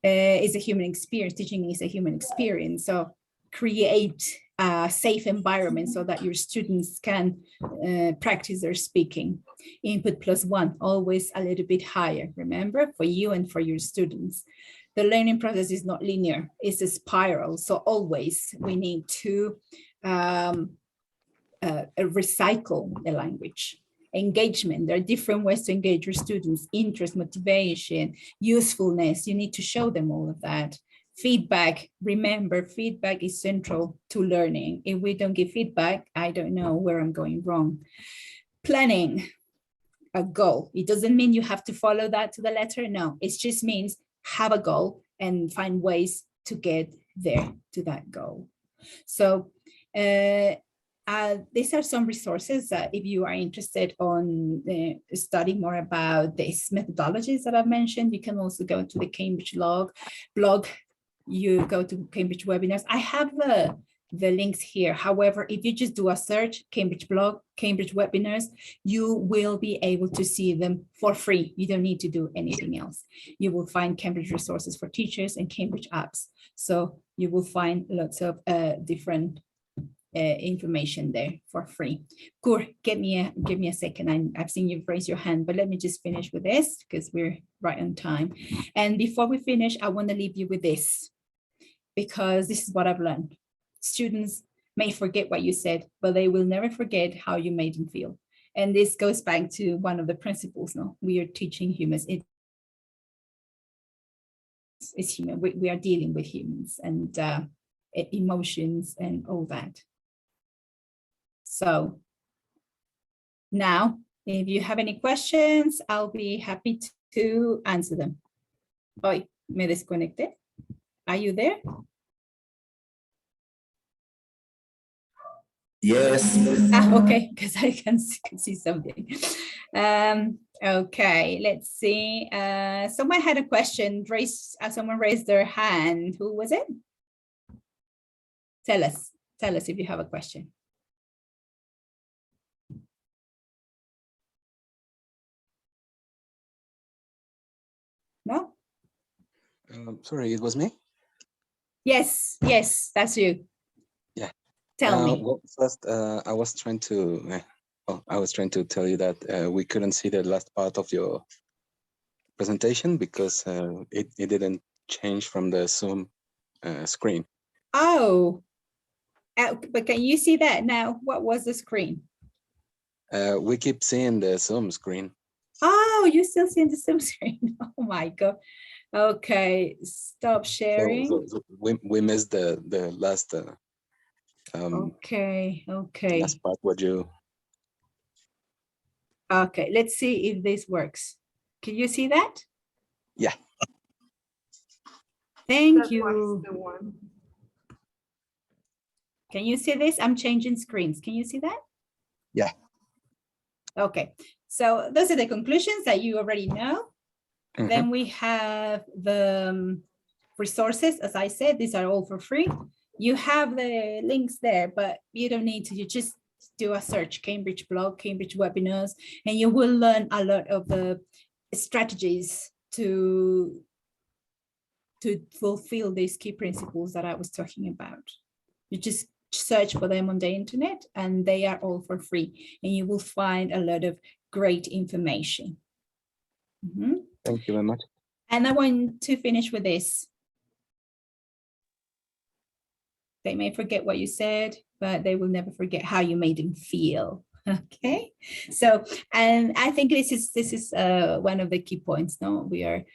It's a human experience. Teaching is a human experience. So create a safe environment so that your students can practice their speaking. Input +1, always a little bit higher, remember, for you and for your students. The learning process is not linear, it's a spiral. So always we need to recycle the language. Engagement, there are different ways to engage your students. Interest, motivation, usefulness, you need to show them all of that. Feedback, remember, feedback is central to learning. If we don't give feedback, I don't know where I'm going wrong. Planning, a goal. It doesn't mean you have to follow that to the letter. No, it just means have a goal and find ways to get there to that goal. So these are some resources if you are interested on studying more about these methodologies that I've mentioned. You can also go to the Cambridge blog. You go to Cambridge webinars. I have the links here. However, if you just do a search, Cambridge blog, Cambridge webinars, you will be able to see them for free. You don't need to do anything else. You will find Cambridge resources for teachers and Cambridge apps. So you will find lots of different information there for free. Kur, give me a second. I've seen you raise your hand, but let me just finish with this because we're right on time. And before we finish, I want to leave you with this, because this is what I've learned. Students may forget what you said, but they will never forget how you made them feel. And this goes back to one of the principles. No, we are teaching humans. It's human. We are dealing with humans and emotions and all that. So now, if you have any questions, I'll be happy to answer them. Hoy, me desconecté. Are you there? Yes. Okay, because I can see something. Okay, let's see. Someone had a question. Someone raised their hand. Who was it? Tell us if you have a question. No? Sorry, it was me? Yes, that's you. Yeah. Tell me. Well, first, I was trying to tell you that we couldn't see the last part of your presentation because it didn't change from the Zoom screen. Oh, but can you see that now? What was the screen? We keep seeing the Zoom screen. Oh, you still seeing the Zoom screen? Oh my God. Okay, stop sharing. So we missed the last. Okay. Last part. What you? Okay, let's see if this works. Can you see that? Yeah. Thank you. Can you see this? I'm changing screens. Can you see that? Yeah. Okay, so those are the conclusions that you already know. Mm-hmm. Then we have the resources. As I said, these are all for free. You have the links there, but you don't need to. You just do a search, Cambridge blog, Cambridge webinars, and you will learn a lot of the strategies to fulfill these key principles that I was talking about. You just search for them on the internet and they are all for free, and you will find a lot of great information. Mm-hmm. Thank you very much. And I want to finish with this. They may forget what you said, but they will never forget how you made them feel. Okay, so, and I think this is one of the key points. No, we are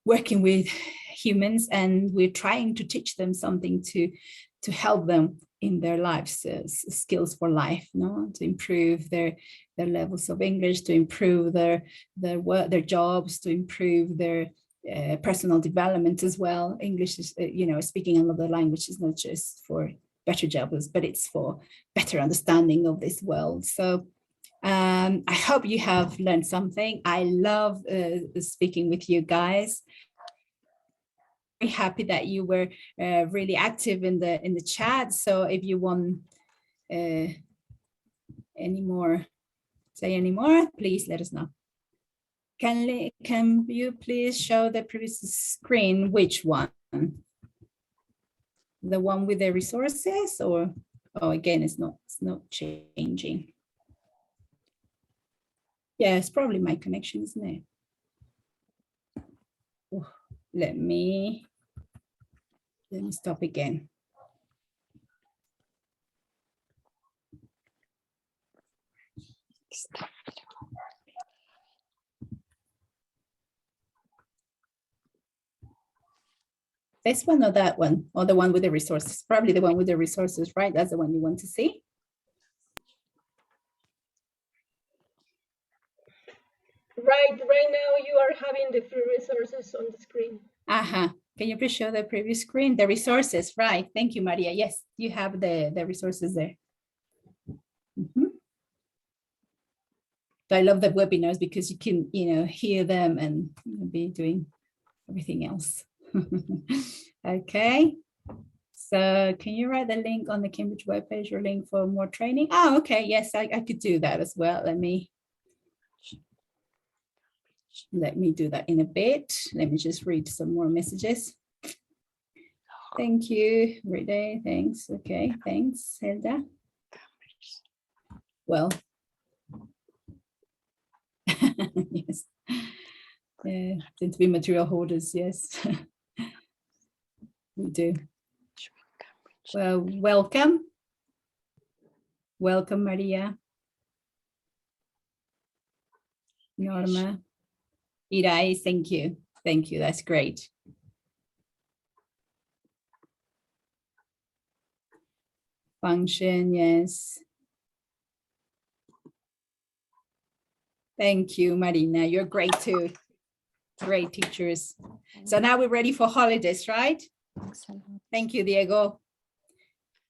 working with humans and we're trying to teach them something to help them in their lives, skills for life, no, to improve their levels of English, to improve their work, their jobs, to improve their personal development as well. English is, speaking another language is not just for better jobs, but it's for better understanding of this world. So I hope you have learned something. I love speaking with you guys. Very happy that you were really active in the chat. So if you want say any more, please let us know. Can you please show the previous screen? Which one? The one with the resources, or again, it's not changing. Yeah, it's probably my connection, isn't it? Oh, let me stop again. This one or that one, or the one with the resources? Probably the one with the resources, right? That's the one you want to see. Right now you are having the free resources on the screen. Can you please show the previous screen? The resources, right? Thank you, Maria. Yes, you have the resources there. Mm-hmm. I love the webinars because you can, hear them and be doing everything else. Okay, So can you write the link on the Cambridge webpage or link for more training? Oh, okay. Yes, I could do that as well. Let me do that in a bit. Let me just read some more messages. Thank you, Ride. Thanks. Okay, thanks, Hilda. Well, yes. Tend to be material holders, yes. We do. Well, welcome. Welcome, Maria. Norma. Irai, thank you. Thank you, that's great. Function, yes. Thank you, Marina. You're great too. Great teachers. So now we're ready for holidays, right? Thank you, Diego.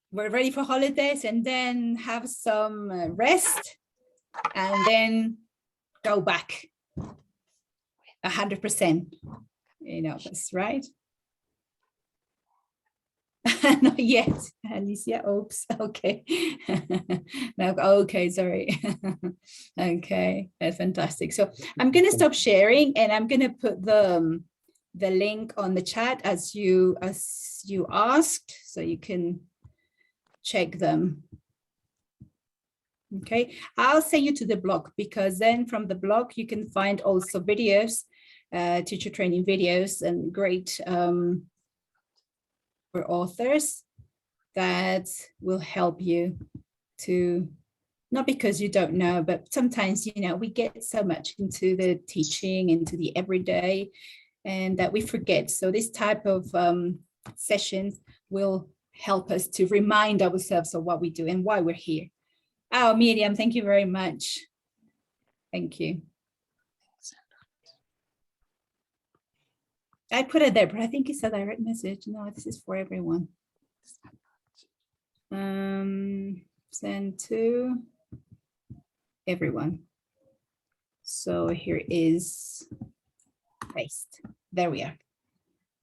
We're ready for holidays and then have some rest and then go back 100%. You know, that's right. Not yet, Alicia. Oops. Okay. No, okay, sorry. Okay, that's fantastic. So I'm going to stop sharing and I'm going to put the link on the chat as you asked, so you can check them. Okay, I'll send you to the blog because then from the blog you can find also videos, teacher training videos and great for authors that will help you to, not because you don't know, but sometimes, you know, we get so much into the teaching, into the everyday, and that we forget. So this type of sessions will help us to remind ourselves of what we do and why we're here. Oh, Miriam, thank you very much. Thank you. I put it there, but I think it's a direct message. No, this is for everyone. Send to everyone. So here is paste. There we are.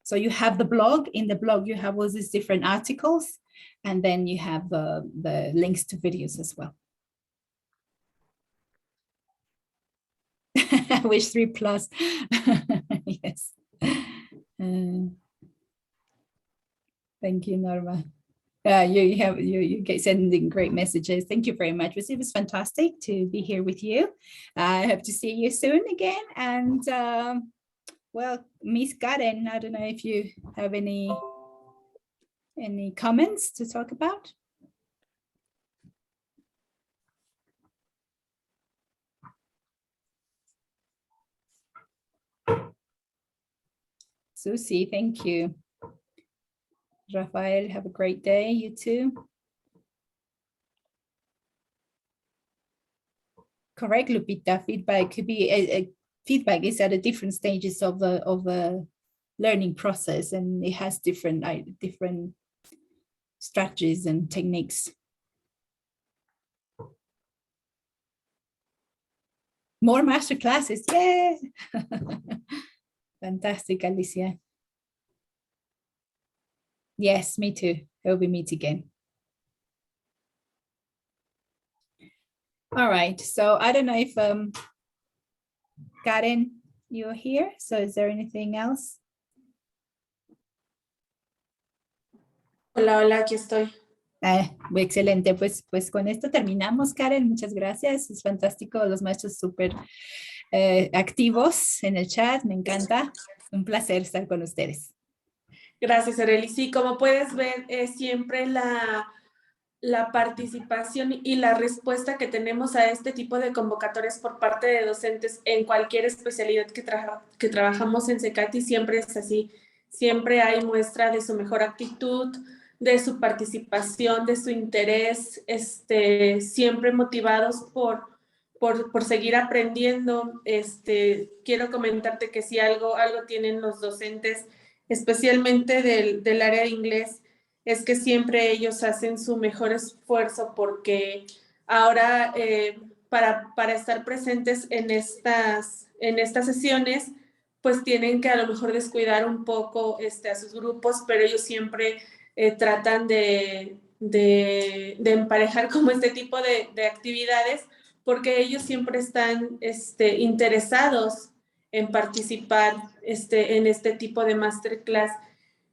So you have the blog. In the blog, you have all these different articles, and then you have the links to videos as well. Wish 3+. Yes. Thank you, Norma. You get sending great messages. Thank you very much. It was fantastic to be here with you. I hope to see you soon again. And well, Miss Karen, I don't know if you have any comments to talk about. Susie, thank you. Rafael, have a great day. You too. Correct, Lupita. Feedback could be feedback is at a different stages of the learning process, and it has different strategies and techniques. More master classes, yeah. Fantastic, Alicia. Yes, me too. Hope we meet again. All right, so I don't know if Karen, you're here. So is there anything else? Hola, hola, aquí estoy. Excelente, pues con esto terminamos, Karen. Muchas gracias. Es fantástico, los maestros súper activos en el chat. Me encanta. Un placer estar con ustedes. Gracias, Arely. Sí, como puedes ver, es siempre la participación y la respuesta que tenemos a este tipo de convocatorias por parte de docentes en cualquier especialidad que trabajamos en CECATI siempre es así. Siempre hay muestra de su mejor actitud, de su participación, de su interés, siempre motivados por seguir aprendiendo. Quiero comentarte que si algo tienen los docentes, especialmente del área de inglés, es que siempre ellos hacen su mejor esfuerzo porque ahora para estar presentes en estas sesiones, pues tienen que a lo mejor descuidar un poco a sus grupos, pero ellos siempre tratan de emparejar como este tipo de actividades, porque ellos siempre están interesados en participar en este tipo de masterclass,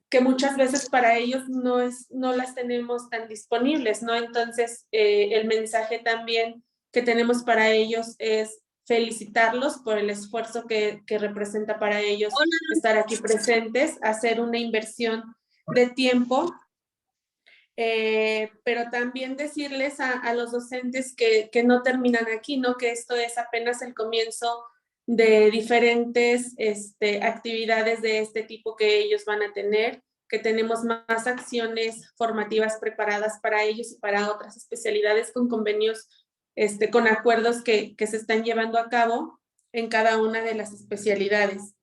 que muchas veces para ellos no las tenemos tan disponibles, ¿no? Entonces, el mensaje también que tenemos para ellos es felicitarlos por el esfuerzo que representa para ellos estar aquí presentes, hacer una inversión de tiempo, pero también decirles a los docentes que no terminan aquí, ¿no? Que esto es apenas el comienzo de diferentes actividades de este tipo que ellos van a tener, que tenemos más acciones formativas preparadas para ellos y para otras especialidades con convenios, con acuerdos que se están llevando a cabo en cada una de las especialidades.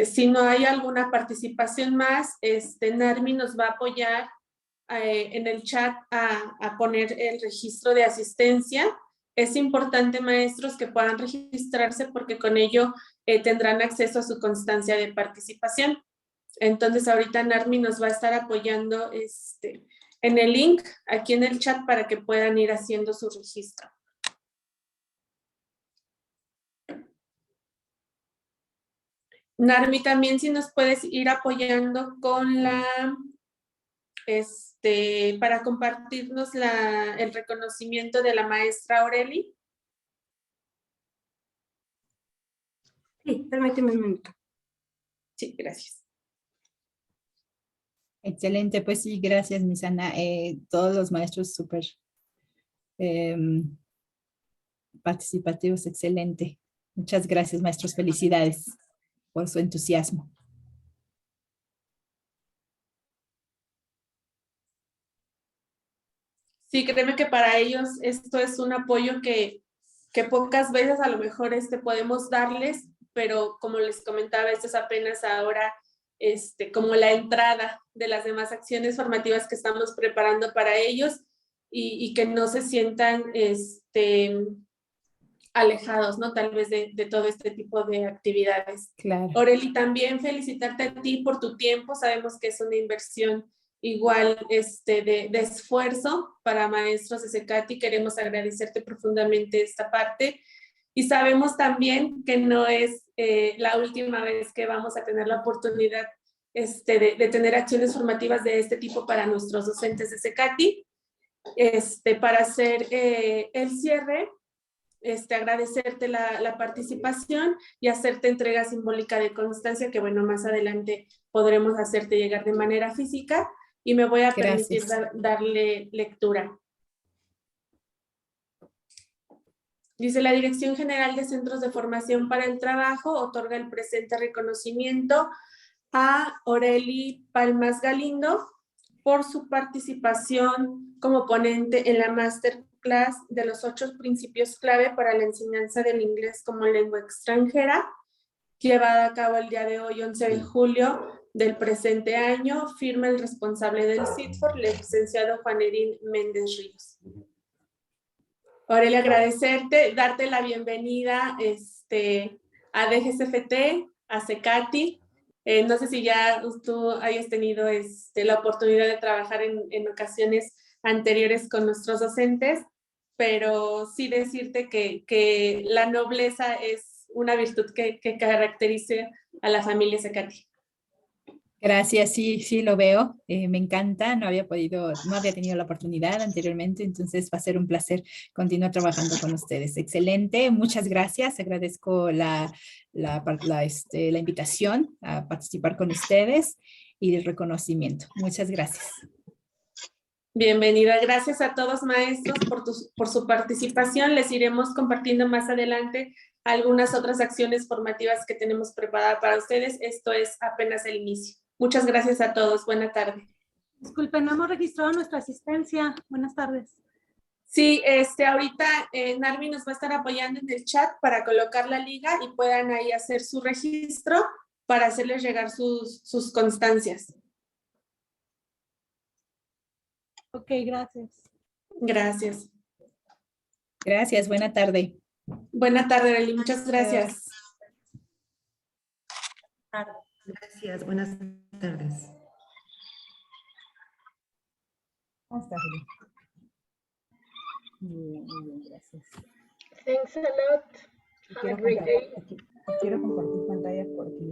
Si no hay alguna participación más, Narmi nos va a apoyar en el chat a poner el registro de asistencia. Es importante, maestros, que puedan registrarse porque con ello tendrán acceso a su constancia de participación. Entonces, ahorita Narmi nos va a estar apoyando en el link aquí en el chat para que puedan ir haciendo su registro. Narmi, también si nos puedes ir apoyando con la, para compartirnos el reconocimiento de la maestra Aureli. Sí, permíteme un minuto. Sí, gracias. Excelente, pues sí, gracias, Miss Ana. Todos los maestros súper participativos, excelente. Muchas gracias, maestros, felicidades por su entusiasmo. Sí, créeme que para ellos esto es un apoyo que pocas veces a lo mejor podemos darles, pero como les comentaba, esto es apenas ahora como la entrada de las demás acciones formativas que estamos preparando para ellos y que no se sientan alejados, ¿no? Tal vez de todo este tipo de actividades. Claro. Aureli, también felicitarte a ti por tu tiempo. Sabemos que es una inversión igual de esfuerzo para maestros de CECATI. Queremos agradecerte profundamente esta parte. Y sabemos también que no es la última vez que vamos a tener la oportunidad de tener acciones formativas de este tipo para nuestros docentes de CECATI. Para hacer el cierre, agradecerte la participación y hacerte entrega simbólica de constancia, que bueno, más adelante podremos hacerte llegar de manera física, y me voy a permitir darle lectura. Dice: la Dirección General de Centros de Formación para el Trabajo otorga el presente reconocimiento a Aureli Palmas Galindo por su participación como ponente en la Masterclass de los 8 principios clave para la enseñanza del inglés como lengua extranjera, llevada a cabo el día de hoy, 11 de julio del presente año. Firma el responsable del CITFOR, el licenciado Juan Erín Méndez Ríos. Aurelia, agradecerte, darte la bienvenida a DGCFT, a CECATI. No sé si ya tú hayas tenido la oportunidad de trabajar en ocasiones anteriores con nuestros docentes, pero sí decirte que la nobleza es una virtud que caracteriza a la familia CECATI. Gracias, sí lo veo, me encanta, no había tenido la oportunidad anteriormente, entonces va a ser un placer continuar trabajando con ustedes. Excelente, muchas gracias, agradezco la invitación a participar con ustedes y el reconocimiento. Muchas gracias. Bienvenida, gracias a todos, maestros, por su participación. Les iremos compartiendo más adelante algunas otras acciones formativas que tenemos preparadas para ustedes. Esto es apenas el inicio. Muchas gracias a todos. Buena tarde. Disculpen, no hemos registrado nuestra asistencia. Buenas tardes. Sí, ahorita Narmi nos va a estar apoyando en el chat para colocar la liga y puedan ahí hacer su registro para hacerles llegar sus constancias. Ok, gracias. Gracias. Gracias, buena tarde. Buena tarde, Eli. Muchas gracias. Gracias, buenas tardes. Hasta Juli. Muy bien, gracias. Thanks a lot. Have a great day. Quiero compartir pantalla porque